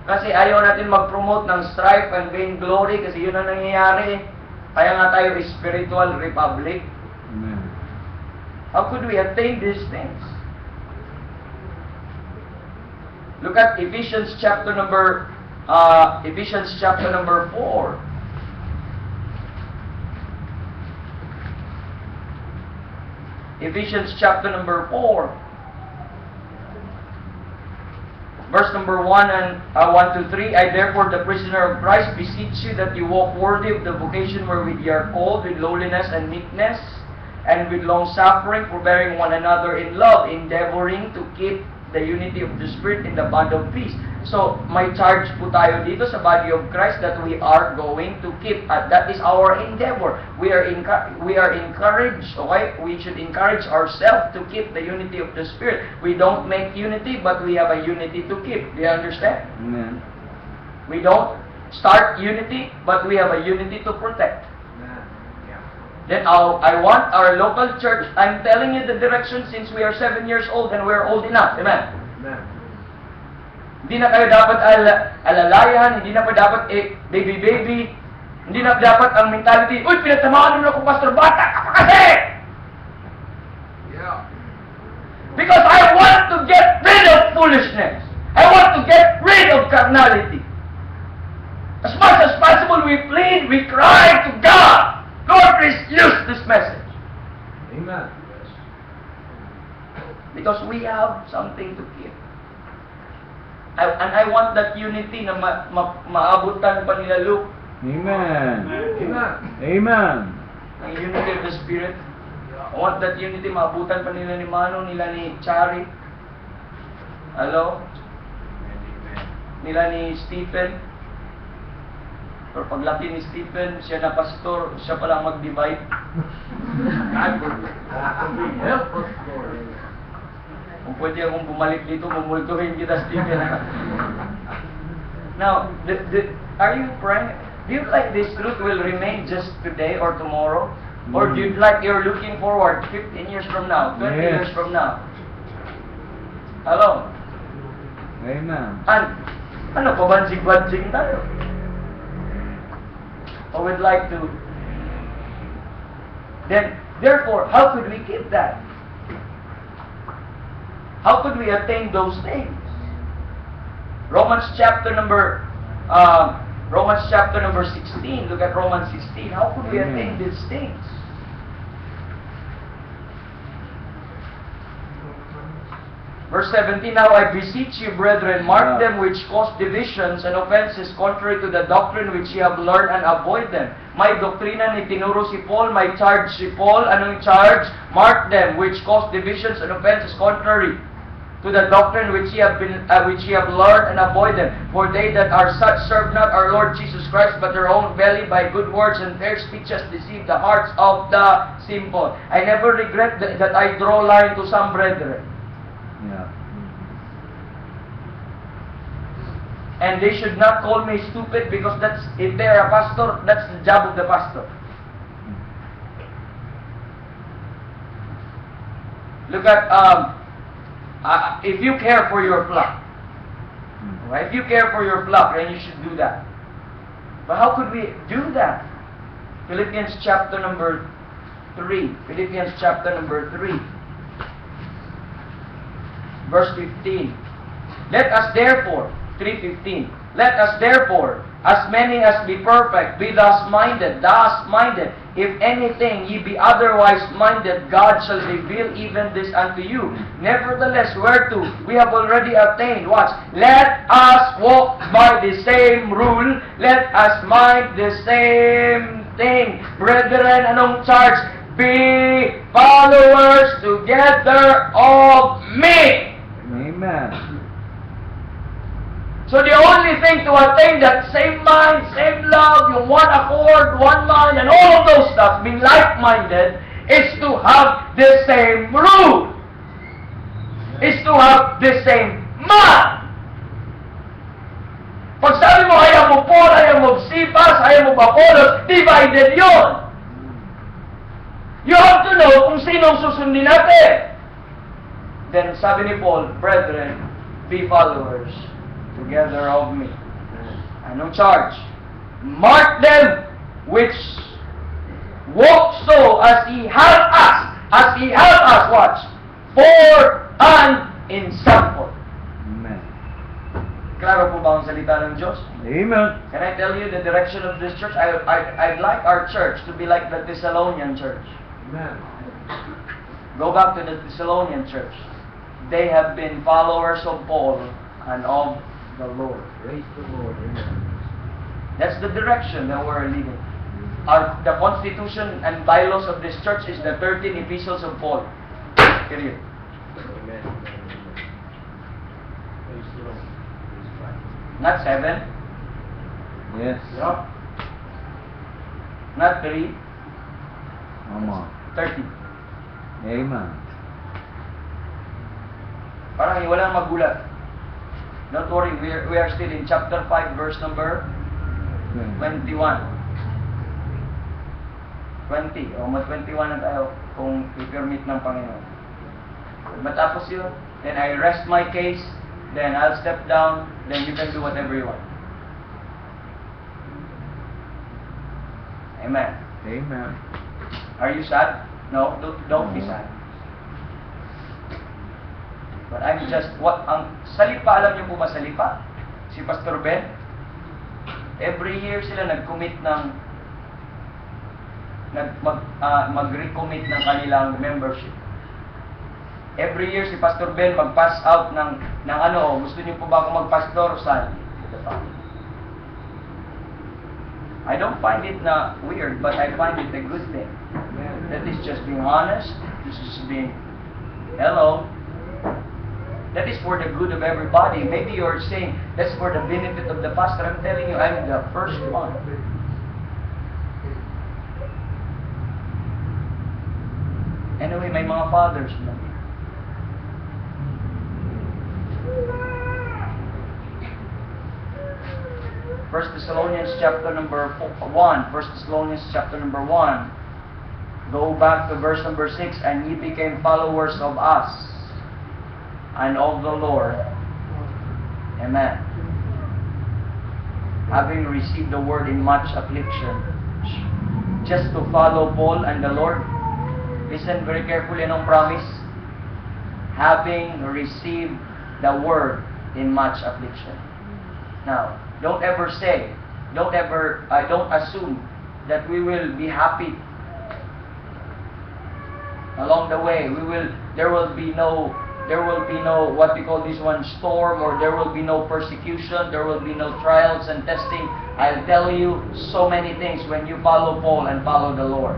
Kasi ayaw natin mag-promote ng strife and vainglory kasi yun ang nangyayari eh. Kaya nga tayo spiritual republic. Amen. How could we attain these things? Look at Ephesians chapter number 4. Ephesians chapter number 4. Verse number 1 and 1 to 3. I therefore, the prisoner of Christ, beseech you that you walk worthy of the vocation wherewith ye are called, with lowliness and meekness, and with long suffering, forbearing one another in love, endeavoring to keep the unity of the Spirit in the bond of peace. So, may charge po tayo dito sa body of Christ that we are going to keep. That is our endeavor. We are encouraged, okay? We should encourage ourselves to keep the unity of the Spirit. We don't make unity, but we have a unity to keep. Do you understand? Amen. We don't start unity, but we have a unity to protect. Amen. Yeah. Then I want our local church, I'm telling you the direction since we are 7 years old and we are old enough. Amen? Amen. Hindi na kayo dapat alalayan, hindi na pa dapat baby. Hindi na dapat ang mentality, uy, pinatamaan naman ako, Pastor Bata, kasi! Yeah. Because I want to get rid of foolishness. I want to get rid of carnality. As much as possible, we plead, we cry to God, Lord, please use this message. Amen. Because we have something to give. And I want that unity na maabutan pa nila Luke. Amen. Amen. Amen. Ang unity of the Spirit. I want that unity maabutan pa nila ni Mano, nila ni Chari. Hello? Nila ni Stephen. Pero paglaki ni Stephen, siya na pastor, siya palang mag-divide. God will help us, Lord. Kung pwede akong bumalik dito, mumultuhin kita, Stephen. Now, are you praying? Do you like this truth will remain just today or tomorrow? Or do you like you're looking forward 15 years from now, 20 Yes. years from now? Hello? Amen. Ano, pabanjing-banjing tayo? Or we'd like to... Then, therefore, how could we keep that? How could we attain those things? Romans chapter number 16. Look at Romans 16. How could we attain these things? Verse 17, Now I beseech you, brethren, mark them which cause divisions and offenses contrary to the doctrine which ye have learned, and avoid them. May doktrina ni tinuro si Paul, may charge si Paul. Anong charge? Mark them which cause divisions and offenses contrary to the doctrine which ye have learned, and avoid them. For they that are such serve not our Lord Jesus Christ, but their own belly, by good words and fair speeches deceive the hearts of the simple. I never regret that I draw line to some brethren. Yeah. And they should not call me stupid, because that's, if they are a pastor, that's the job of the pastor. Look at, if you care for your flock, right? If you care for your flock, then you should do that. But how could we do that? Philippians chapter number 3. Philippians chapter number 3. Verse 15. Let us therefore, 3:15. Let us therefore, as many as be perfect, be thus minded. If anything ye be otherwise minded, God shall reveal even this unto you. Nevertheless, whereto we have already attained, watch, let us walk by the same rule, let us mind the same thing. Brethren, anong charge? Be followers together of me. Amen. So the only thing to attain that same mind, same love, yung one accord, one mind, and all of those stuff, being like-minded, is to have the same rule. Is to have the same mind. Pag sabi mo, ayaw mo Paul, ayaw mo Cephas, ayaw mo Apollos, divided yun. You have to know kung sinong susundin natin. Then sabi ni Paul, brethren, be followers together of me. Anong charge? Mark them which walk so as he helped us, watch, for an example. Amen. Klaro po ba ang salita ng Diyos? Amen. Can I tell you the direction of this church? I'd like our church to be like the Thessalonian church. Amen. Go back to the Thessalonian church. They have been followers of Paul and of the Lord. Praise the Lord. Amen. That's the direction that we're leading. The constitution and bylaws of this church is the 13 epistles of Paul. Period. Amen. Praise the Lord. Praise Christ. Not 7, Yes. Yup. not 3, Ama. 30. Amen. Parang walang magulat. Don't worry, we are still in chapter 5, verse number 21. 20. O mag-21 na tayo kung i-permit ng Panginoon. Matapos yun, then I rest my case, then I'll step down, then you can do whatever you want. Amen. Amen. Are you sad? No, don't be sad. But I'm just, ang salipa, alam niyo po ba salipa? Si Pastor Ben, every year sila nag-commit ng, mag-recommit ng kanilang membership. Every year si Pastor Ben mag-pass out ng ano, gusto niyo po ba akong mag-pastor? Saan? I don't find it na weird, but I find it a good thing. That is just being honest. This is being, hello. That is for the good of everybody. Maybe you're saying, that's for the benefit of the pastor. I'm telling you, I'm the first one. Anyway, may mga fathers na. First Thessalonians chapter number 1. First Thessalonians chapter number 1. Go back to verse number 6. And ye became followers of us and of the Lord. Amen. Having received the word in much affliction. Just to follow Paul and the Lord. Listen very carefully anong promise. Having received the word in much affliction. Now, don't ever assume that we will be happy along the way. There will be no what we call this one storm, or there will be no persecution, there will be no trials and testing. I'll tell you so many things when you follow Paul and follow the Lord.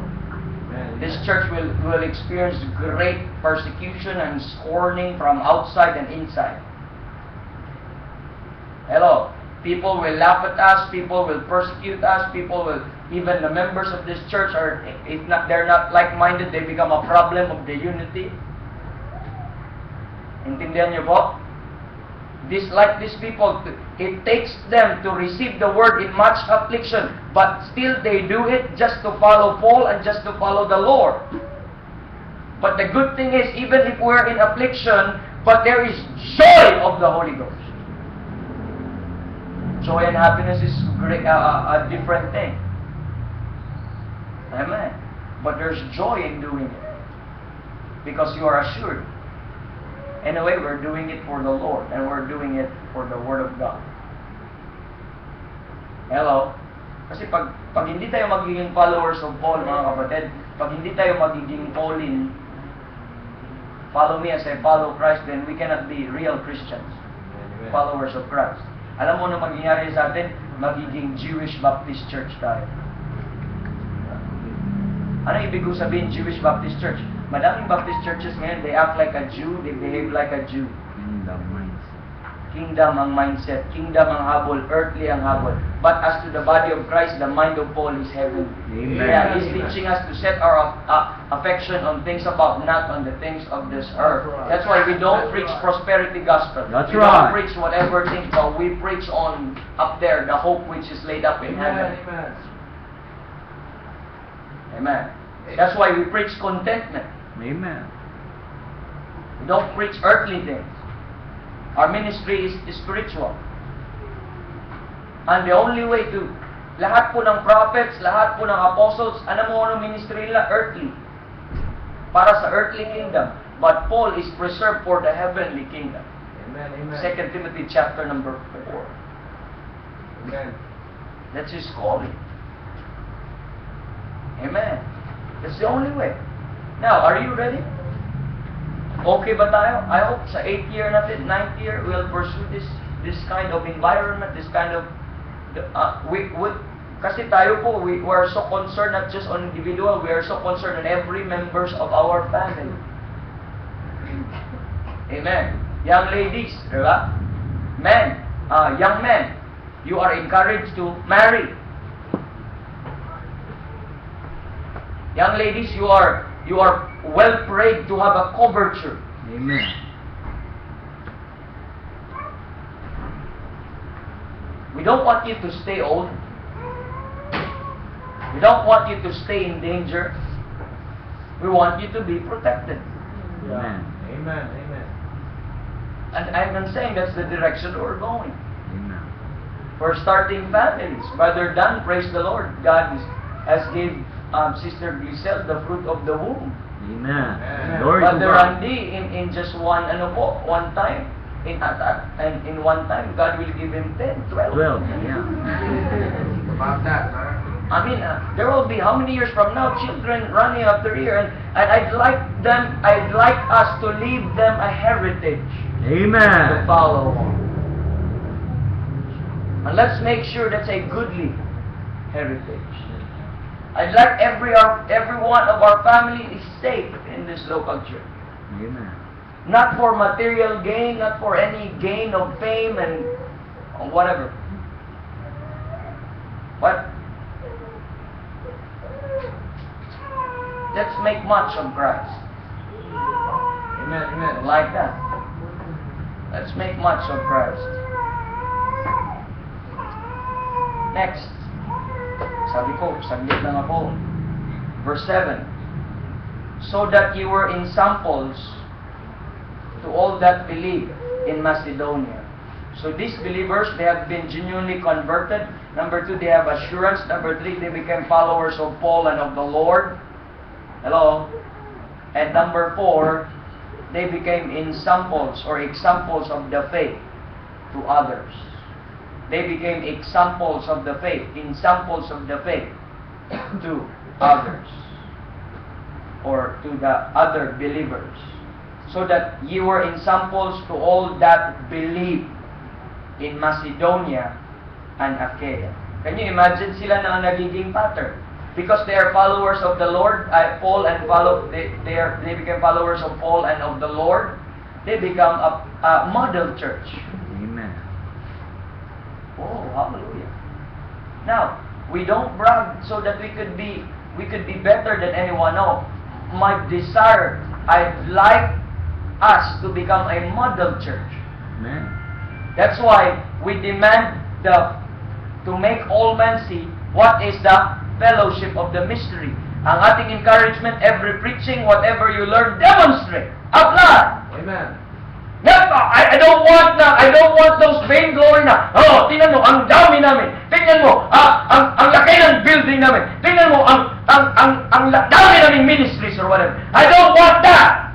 Amen. This church will experience great persecution and scorning from outside and inside. Hello. People will laugh at us, people will persecute us, even the members of this church they're not like-minded, they become a problem of the unity. Intindihan niyo po? These people, it takes them to receive the word in much affliction, but still they do it just to follow Paul and just to follow the Lord. But the good thing is, even if we're in affliction, but there is joy of the Holy Ghost. Joy and happiness is a different thing. Amen. But there's joy in doing it. Because you are assured. Anyway, we're doing it for the Lord. And we're doing it for the Word of God. Hello? Kasi pag hindi tayo magiging followers of Paul, mga kapatid, pag hindi tayo magiging Pauline, follow me as I follow Christ, then we cannot be real Christians. Amen. Followers of Christ. Alam mo na mangyayari sa atin, magiging Jewish Baptist Church tayo. Ano ibig sabihin Jewish Baptist Church? Madaming Baptist churches ngayon, they act like a Jew, they behave like a Jew. In the mindset. kingdom ang mindset, kingdom ang habol, earthly ang habol. But as to the body of Christ, the mind of Paul is heavenly. Amen. Yeah, he's teaching us to set our affection on things above, not on the things of this earth. That's why we don't preach prosperity gospel. That's we right. don't preach whatever things, but we preach on up there, the hope which is laid up in heaven. Amen. Amen. That's why we preach contentment. Amen. We don't preach earthly things. Our ministry is spiritual. And the only way to, lahat po ng prophets, lahat po ng apostles, ano mo ano ministry nila? Earthly. Para sa earthly kingdom. But Paul is preserved for the heavenly kingdom. Amen. Amen. 2 Timothy chapter number 4. Amen. That's his calling. Amen. That's the only way. Now, are you ready? Okay ba tayo? I hope sa 8th year natin, 9th year, we'll pursue this kind of environment, this kind of kasi tayo po, we are so concerned not just on individual, we are so concerned on every members of our family. Amen. Young ladies, diba? Men, young men, you are encouraged to marry. Young ladies, you are well prayed to have a coverture. Amen. We don't want you to stay old. We don't want you to stay in danger. We want you to be protected. Amen. Amen. Amen. And I'm saying that's the direction we're going. Amen. For starting families. Brother Dan, praise the Lord. God has gave Sister Grisel the fruit of the womb. Amen. Amen. Glory to Brother God. Randy, in just one time, in one time, God will give him 10, 12. 12. Yeah. About that, huh? I mean, there will be how many years from now, children running after here, and I'd like us to leave them a heritage to Amen. follow on. And let's make sure that's a goodly heritage. I'd like every one of our family is safe in this local church. Amen. Not for material gain, not for any gain of fame and whatever. But let's make much of Christ. Amen. Amen. Like that. Let's make much of Christ. Next. Sabi ko, saglit lang ako. Verse 7. So that you were in samples to all that believe in Macedonia. So these believers, they have been genuinely converted. Number 2, they have assurance. Number 3, they became followers of Paul and of the Lord. Hello? And number 4, they became examples of the faith to others. They became examples of the faith to others, or to the other believers. So that ye were examples to all that believe in Macedonia and Achaia. Can you imagine sila na ang nagiging pattern? Because they are followers of the Lord, they became followers of Paul and of the Lord. They become a model church. Amen. Oh, hallelujah. Now, we don't brag so that we could be better than anyone else. My desire, I'd like us to become a model church. Amen. That's why we demand to make all men see what is the fellowship of the mystery. Ang ating encouragement, every preaching, whatever you learn, demonstrate, apply. Amen. I don't want those vainglory na, oh, tingnan mo, ang dami namin. Tingnan mo, ang laki ng building namin. Tingnan mo, ang dami naming ministries or whatever. I don't want that.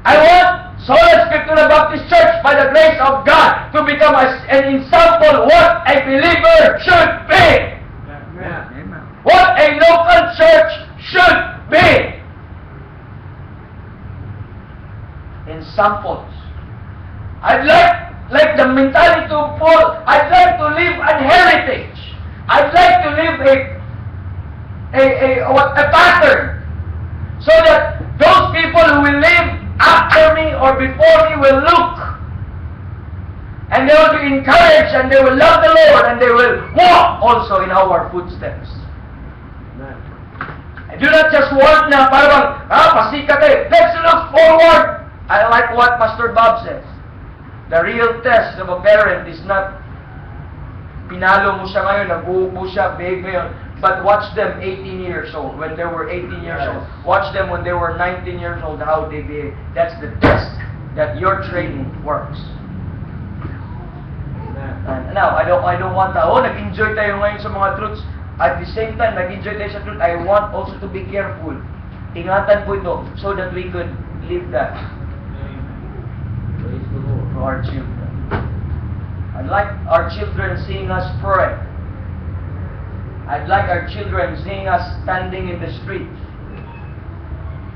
I want Sola Scriptura Baptist Church, by the grace of God, to become an example what a believer should be. Amen. Amen. What a local church should be. Examples. I'd like the mentality of Paul, I'd like to live a heritage. I'd like to live a pattern. So that those people who will live after me or before me will look And they will be encouraged, and they will love the Lord, and they will walk also in our footsteps. Amen. I do not just want na parang, pasikat eh. Let's look forward. I like what Pastor Bob says. The real test of a parent is not pinalo mo siya ngayon, nag-uupo siya, big ngayon. But watch them 18 years old, when they were 18 years old. Watch them when they were 19 years old, how they behave. That's the test that your training works. And now, I don't want nag-enjoy tayo ngayon sa mga truths. At the same time, nag-enjoy tayo sa truth, I want also to be careful. Ingatan po ito so that we could live that Praise the Lord. to our children. I'd like our children seeing us pray. I'd like our children seeing us standing in the streets.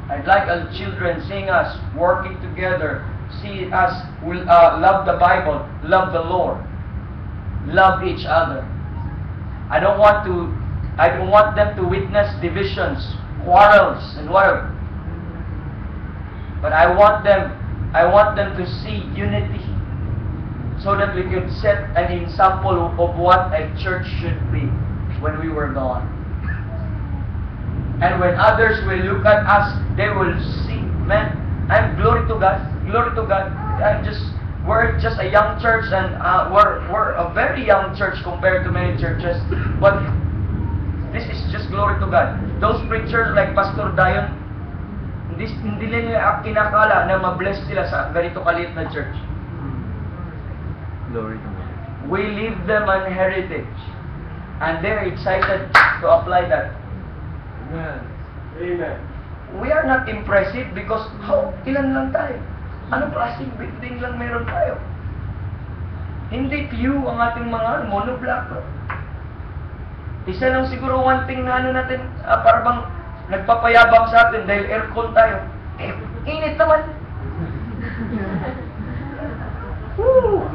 I'd like our children seeing us working together, see us love the Bible, love the Lord, love each other. I don't want them to witness divisions, quarrels, and whatever. But I want them to see unity, so that we can set an example of what a church should be when we were gone. And when others will look at us, they will see, man, I'm glory to God, glory to God. We're just a young church, and we're a very young church compared to many churches. But this is just glory to God. Those preachers like Pastor Dion, hindi nila kinakala na ma-bless sila sa ganito kaliit na church. Glory to God. We leave them an heritage, and they're excited to apply that. Amen. Amen. We are not impressive because ilan lang tayo? Anong klaseng building lang meron tayo? Hindi few ang ating mga monoblock. Isa lang siguro one thing na natin, para bang nagpapayabang sa atin dahil aircon tayo. Init naman. Woo!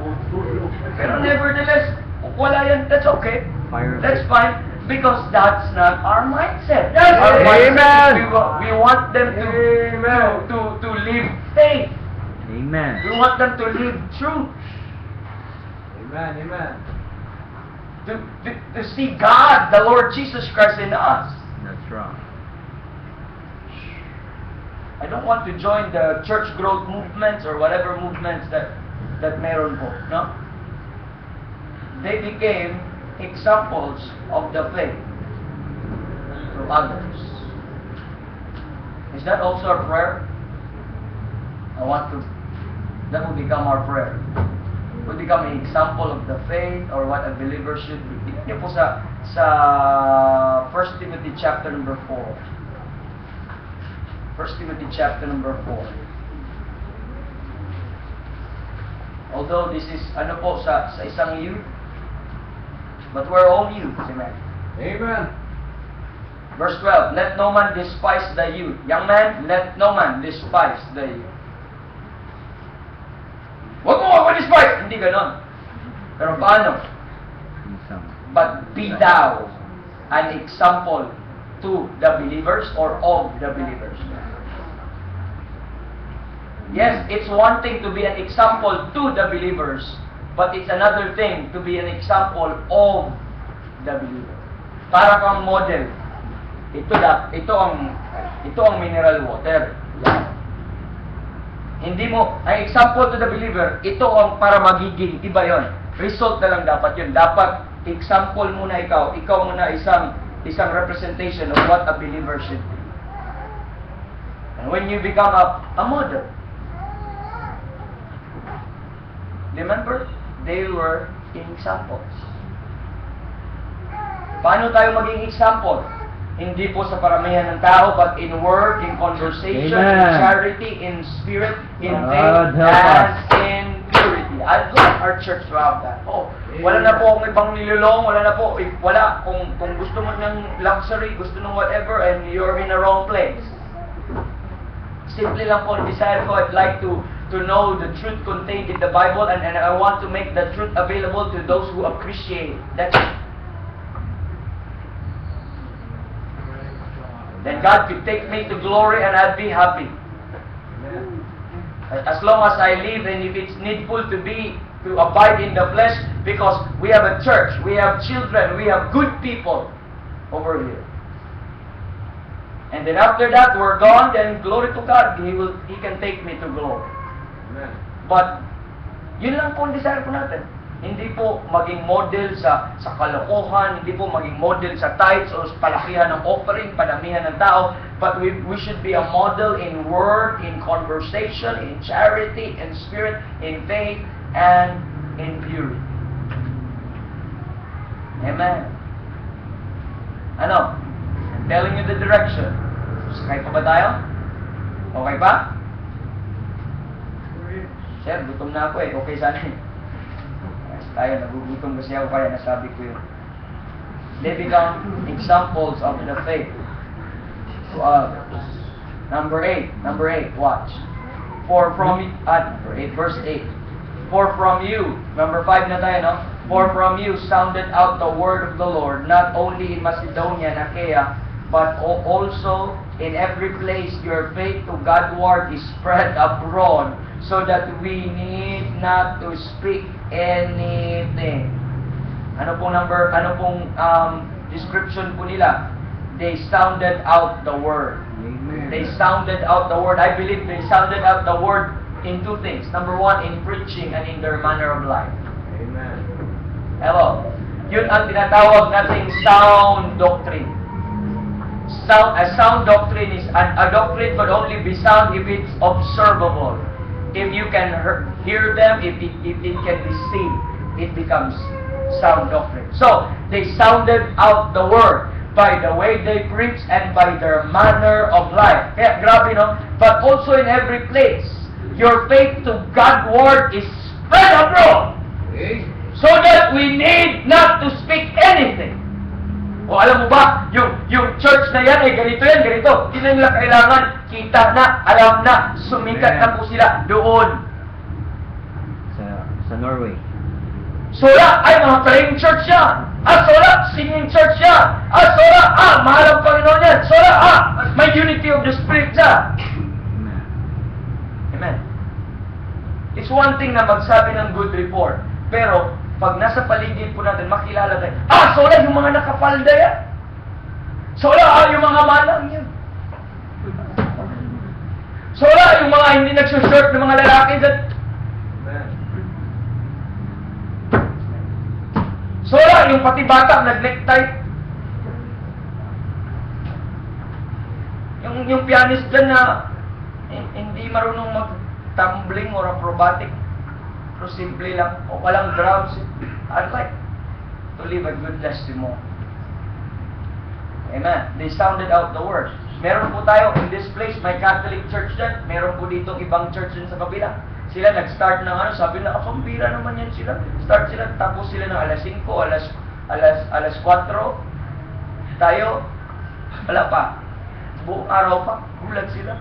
Pero nevertheless, wala yan. That's okay. Fire. That's fine. Because that's not our mindset. Yes, Our mindset amen. is we want them to live faith. Amen. We want them to live truth. Amen. Amen. To see God, the Lord Jesus Christ in us. That's right. I don't want to join the church growth movements or whatever movements that meron po. No? They became examples of the faith to others. Is that also our prayer? That will become our prayer. Will become an example of the faith or what a believer should be. Tingnan niyo po sa 1 Timothy chapter number 4. 1 Timothy chapter number 4. Although this is sa isang youth, but we're all youth, amen. Amen. Verse 12, let no man despise the youth. Young man, let no man despise the youth. Huwag mo ako despise! Hindi ganon. Pero paano? Isang. But be thou an example to the believers or of the believers. Yes, it's one thing to be an example to the believers, but it's another thing to be an example of the believer. Para kang model. Ito ang mineral water. Yan. Hindi mo, ang example to the believer, ito ang para magiging iba yon. Result na lang dapat yun. Dapat example muna ikaw muna isang representation of what a believer should be. And when you become a model, remember, they were examples. Paano tayo maging example? Hindi po sa paramihan ng tao, but in word, in conversation, in Amen. charity, in spirit, in God faith, help and us. in purity. I'd like our church to have that. Wala na po akong ibang nilolong, wala kung gusto mo ng luxury, gusto ng whatever, and you're in a wrong place. Simply lang po, desire ko, I'd like to know the truth contained in the Bible, and I want to make the truth available to those who appreciate it. That's it. Then God could take me to glory and I'd be happy. As long as I live, and if it's needful to be to abide in the flesh because we have a church, we have children, we have good people over here. And then after that, we're gone, then glory to God, He can take me to glory. Amen. But, yun lang po ang desire po natin. Hindi po maging model sa kalokohan, hindi po maging model sa tithes o sa palakihan ng offering, padamihan ng tao, but we should be a model in word, in conversation, in charity, in spirit, in faith, and in purity. Amen. Ano? I'm telling you the direction. Sakay pa ba tayo? Okay pa? Sir, gutom na ako eh. Okay sana eh. Tayo, nagugutom kasi ako kaya nasabi ko yun. They become examples of the faith to others. Number 8, watch. For from, number 8, verse 8. For from you, number 5 na tayo, no? For from you sounded out the word of the Lord, not only in Macedonia and Achaia, but also in every place your faith to Godward is spread abroad, so that we need not to speak anything. Ano pong description po nila? They sounded out the word. Amen. They sounded out the word. I believe they sounded out the word in two things. Number 1, in preaching and in their manner of life. Amen. Hello. Yun ang tinatawag nating sound doctrine. A sound doctrine is a doctrine could only be sound if it's observable. If you can hear them, if it can be seen, it becomes sound doctrine. So, they sounded out the word by the way they preach and by their manner of life. Kaya, grabe no? But also in every place, your faith to God's word is spread abroad. Okay. So that we need not to speak anything. O alam mo ba, yung church na yan, ganito yan, ganito. Hindi na nila kailangan, kita na, alam na, sumikat na po sila doon. Sa Norway. Sola, ay mga praying church yan. Sola, singing church yan. Sola, mahal ang Panginoon yan. Sola, may unity of the Spirit yan. Amen. Amen. It's one thing na magsabi ng good report, pero pag nasa paligid po natin, makilala tayo, sola, yung mga nakapalda yan. Sola, yung mga manang yan. Sola, yung mga hindi nagsushirt ng mga lalaki dyan. Amen. Sola, yung pati bata nag-necktie. Yung pianist dyan na hindi marunong mag-tumbling or acrobatic. Pero simple lang. O walang drums. I'd like to live a good testimony. Amen. They sounded out the word. Meron po tayo in this place, may Catholic church dyan. Meron po dito ibang church din sa kabila. Sila nag-start ng sabi na, pambira naman yan sila. Start sila, tapos sila ng alas 5, alas 4. Tayo, wala pa. Buong araw pa, gulat sila.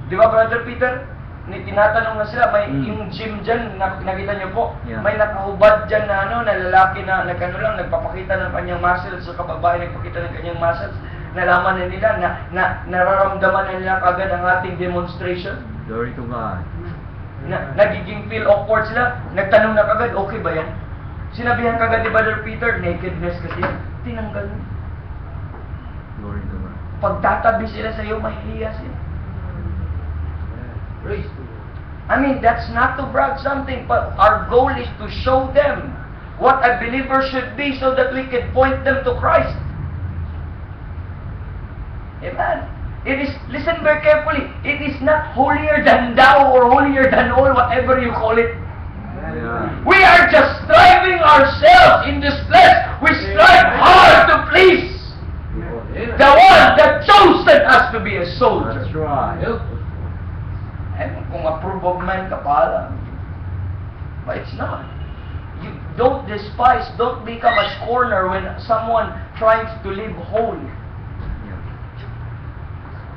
Di ba, Brother Peter? Tinatanong na sila, may yung gym dyan, nakita niyo po, Yeah. may nakahubad dyan na na lalaki na nagpapakita ng kanyang muscles, sa kababae nagpakita ng kanyang muscles, nalaman na nila, nararamdaman na nila kagad ang ating demonstration, Glory to God. nagiging feel awkward sila, nagtanong na kagad, okay ba yan? Sinabihan kagad ni Brother Peter, nakedness kasi yan, tinanggal mo. Glory to God. Pagtatabi sila sa iyo, mahihiya sila. Praise the Lord. I mean, that's not to brag something, but our goal is to show them what a believer should be so that we can point them to Christ. Amen. It is, listen very carefully, it is not holier than thou or holier than all, whatever you call it. Yeah. We are just striving ourselves in this flesh. We strive hard to please Amen. the one that chosen us to be a soldier. That's right. Help. And kung approve of man ka pala. But it's not. You don't despise, don't become a scorner when someone tries to live holy. Yeah.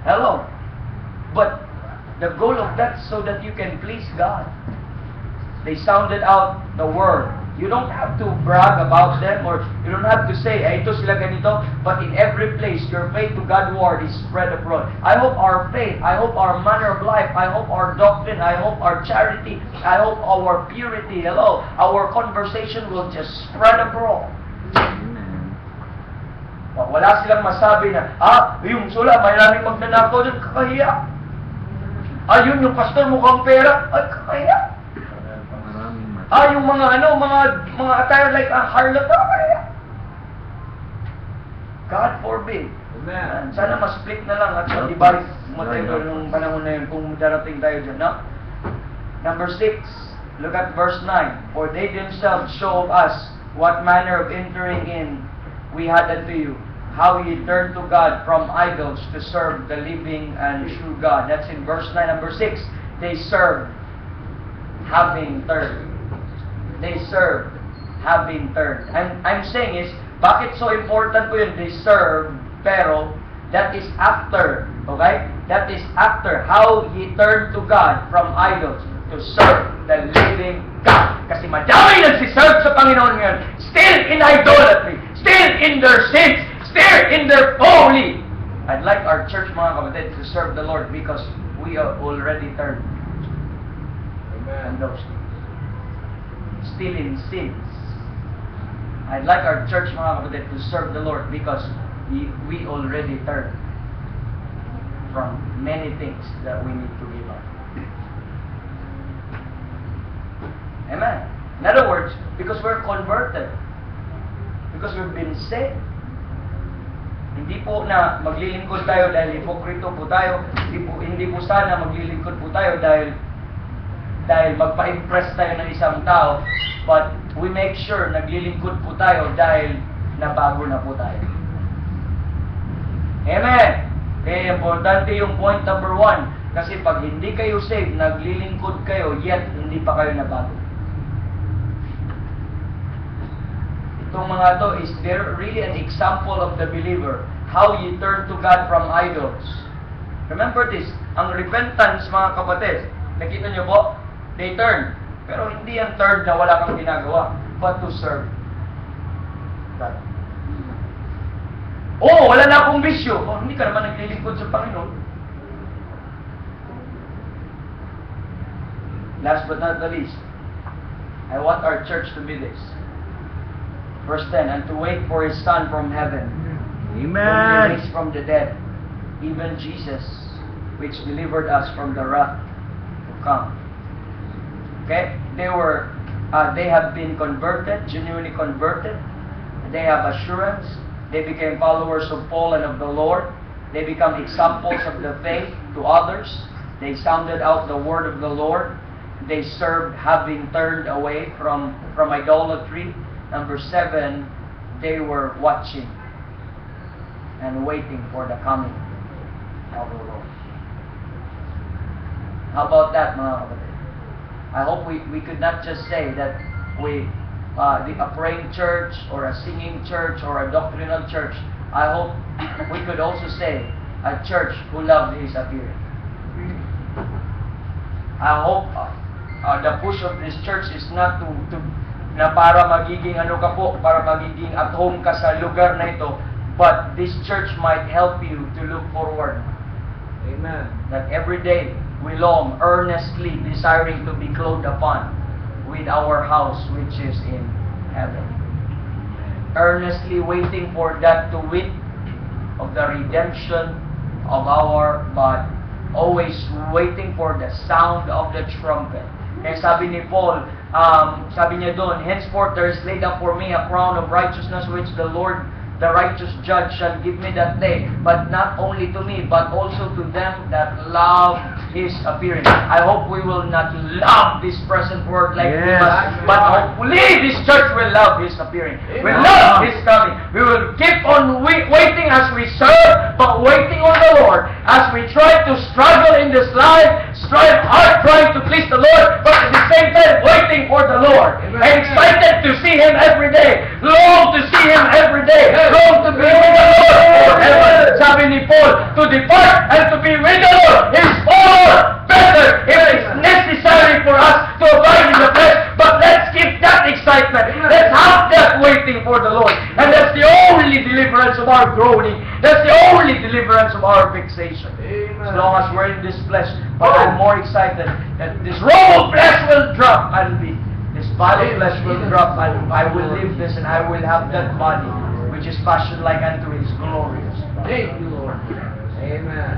Hello. But the goal of that is so that you can please God. They sounded out the word You don't have to brag about them or you don't have to say, ito sila ganito. But in every place, your faith to God's Word is spread abroad. I hope our faith, I hope our manner of life, I hope our doctrine, I hope our charity, I hope our purity, our conversation will just spread abroad. Amen. Wala silang masabi na, yung sula, maraming magnanakaw dyan, kakahiya. Ayun, yung pastor mukhang pera, ay kakahiya. Maraming Yung mga attire like a harlot, kakahiya. God forbid. Amen. Sana ma-split na lang at ibalik mo tayo nung panahon na yun kung darating tayo dyan, no? Number 6, look at verse 9. For they themselves show us what manner of entering in we had unto you, how ye turned to God from idols to serve the living and true God. That's in verse 9. Number 6, they served, having turned. They served, having turned. I'm saying is, bakit so important po yun? They served, pero that is after, okay? That is after how ye turned to God from idols to serve the living God. Kasi madami nagsiserve sa Panginoon ngayon, still in idolatry, still in their sins, still in their folly. I'd like our church, mga kapatid, to serve the Lord because we are already turned from Amen. those things. Still in sins. I'd like our church, mga kapatid, to serve the Lord because we already turned from many things that we need to give up. Amen. In other words, because we're converted. Because we've been saved. Hindi po na maglilingkod tayo dahil hipokrito po tayo. Hindi po sana maglilingkod po tayo dahil magpa-impress tayo ng isang tao. But we make sure naglilingkod po tayo dahil nabago na po tayo. Amen. Kaya importante yung point number 1. Kasi pag hindi kayo saved, naglilingkod kayo, yet hindi pa kayo nabago. Itong mga to is they're really an example of the believer. How you turn to God from idols. Remember this, ang repentance, mga kapatid, nakita nyo po, they turn. Pero hindi ang turn na wala kang ginagawa, but to serve God. Wala na akong bisyo. Hindi ka naman naglilingkod sa Panginoon. Last but not the least, I want our church to be this. Verse 10, and to wait for His Son from heaven, whom He Amen. raised from the dead, even Jesus, which delivered us from the wrath to come. Okay? They have been converted, genuinely converted. They have assurance. They became followers of Paul and of the Lord. They become examples of the faith to others. They sounded out the word of the Lord. They served, having turned away from idolatry. Number 7, they were watching and waiting for the coming of the Lord. How about that, mga kapatid? I hope we could not just say that a praying church or a singing church or a doctrinal church. I hope we could also say a church who loved His appearing. I hope the push of this church is not na para magiging para magiging at home ka sa lugar na ito, but this church might help you to look forward. Amen. That every day we long, earnestly desiring to be clothed upon with our house which is in heaven. Earnestly waiting for that to wit of the redemption of our body. Always waiting for the sound of the trumpet. Kaya sabi ni Paul, sabi niya doon, henceforth there is laid up for me a crown of righteousness which the Lord, the righteous judge, shall give me that day. But not only to me, but also to them that love His appearing. I hope we will not love this present world like we Yes. must, but hopefully this church will love His appearing. We Amen. love His coming. We will keep on waiting as we serve, but waiting on the Lord as we try to struggle in this life, strive hard trying to please the Lord, but at the same time waiting for the Lord. Amen. And excited to see Him every day. Long to see Him every day. Long to be with the Lord forever. Sabi ni Paul, to depart and to be with the Lord is far better. It is necessary for us to abide in the flesh, but let's keep that excitement. our groaning. That's the only deliverance of our fixation. Amen. As long as we're in this flesh. But I'm more excited that this robe of flesh will drop. This body of flesh will drop, and I will live this, and I will have that body which is fashioned like unto His glorious body. Thank you, Lord. Amen.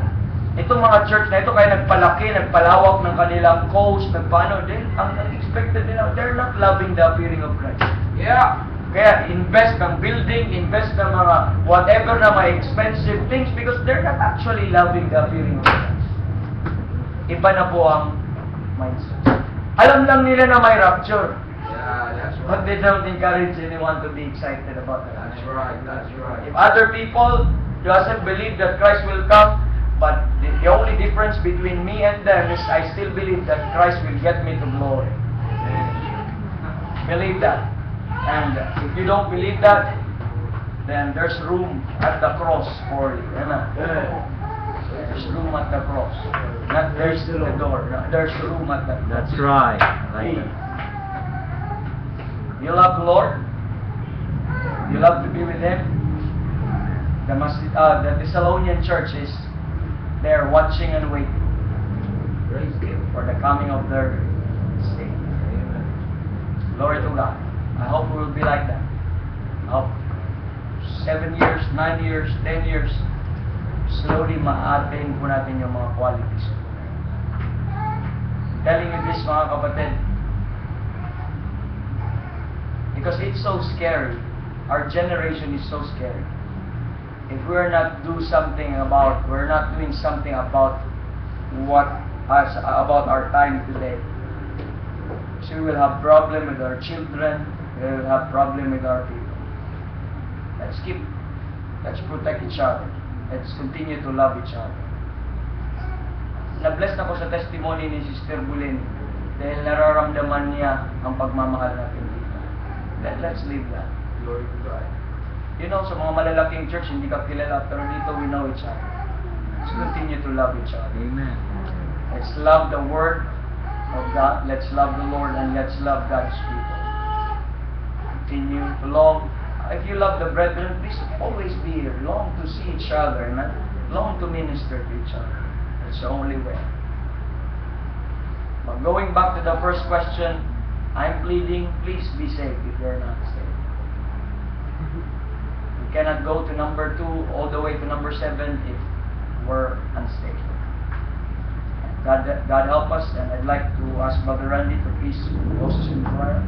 Itong mga church na ito, kaya nagpalaki, nagpalawak ng kanilang coast, nagpaano din, ang expected nila, they're not loving the appearing of Christ. Yeah. Kaya invest ng building, invest ng mga whatever na mga expensive things because they're not actually loving the appearing of Christ. Iba na po ang mindset. Alam lang nila na may rapture, Yeah, that's but right. they don't encourage anyone to be excited about that. That's right. That's right. If other people doesn't believe that Christ will come, but the only difference between me and them is I still believe that Christ will get me to glory. Believe that. And if you don't believe that, then there's room at the cross for you. Amen. There's room at the cross. Not there's the door. No, there's room at the cross. That's right. Like that. You love the Lord? You love to be with Him? The Thessalonian church is there watching and waiting Praise God. for the coming of their Savior. Amen. Glory to God. I hope we will be like that. I hope 7 years, 9 years, 10 years, slowly ma-attain po natin yung mga qualities. I'm telling you this, mga kapatid, because it's so scary. Our generation is so scary. If we're not doing something about about our time today, so we will have problem with our children, we will have problem with our people. Let's protect each other. Let's continue to love each other. Na-bless na ko sa testimony ni Sister Bulin dahil nararamdaman niya ang pagmamahal natin dito. Let's live that. Glory to God. You know, sa mga malalaking church, hindi ka kilala, pero dito we know each other. Let's continue to love each other. Amen. Let's love the Word of God. Let's love the Lord, and let's love God's people. Continue to long. If you love the brethren, please always be here. Long to see each other, amen? Long to minister to each other. That's the only way. But going back to the first question, I'm pleading, please be saved if you're not saved. We cannot go to number 2 all the way to number 7 if we're unsaved. God help us, and I'd like to ask Brother Randy to please close us in prayer.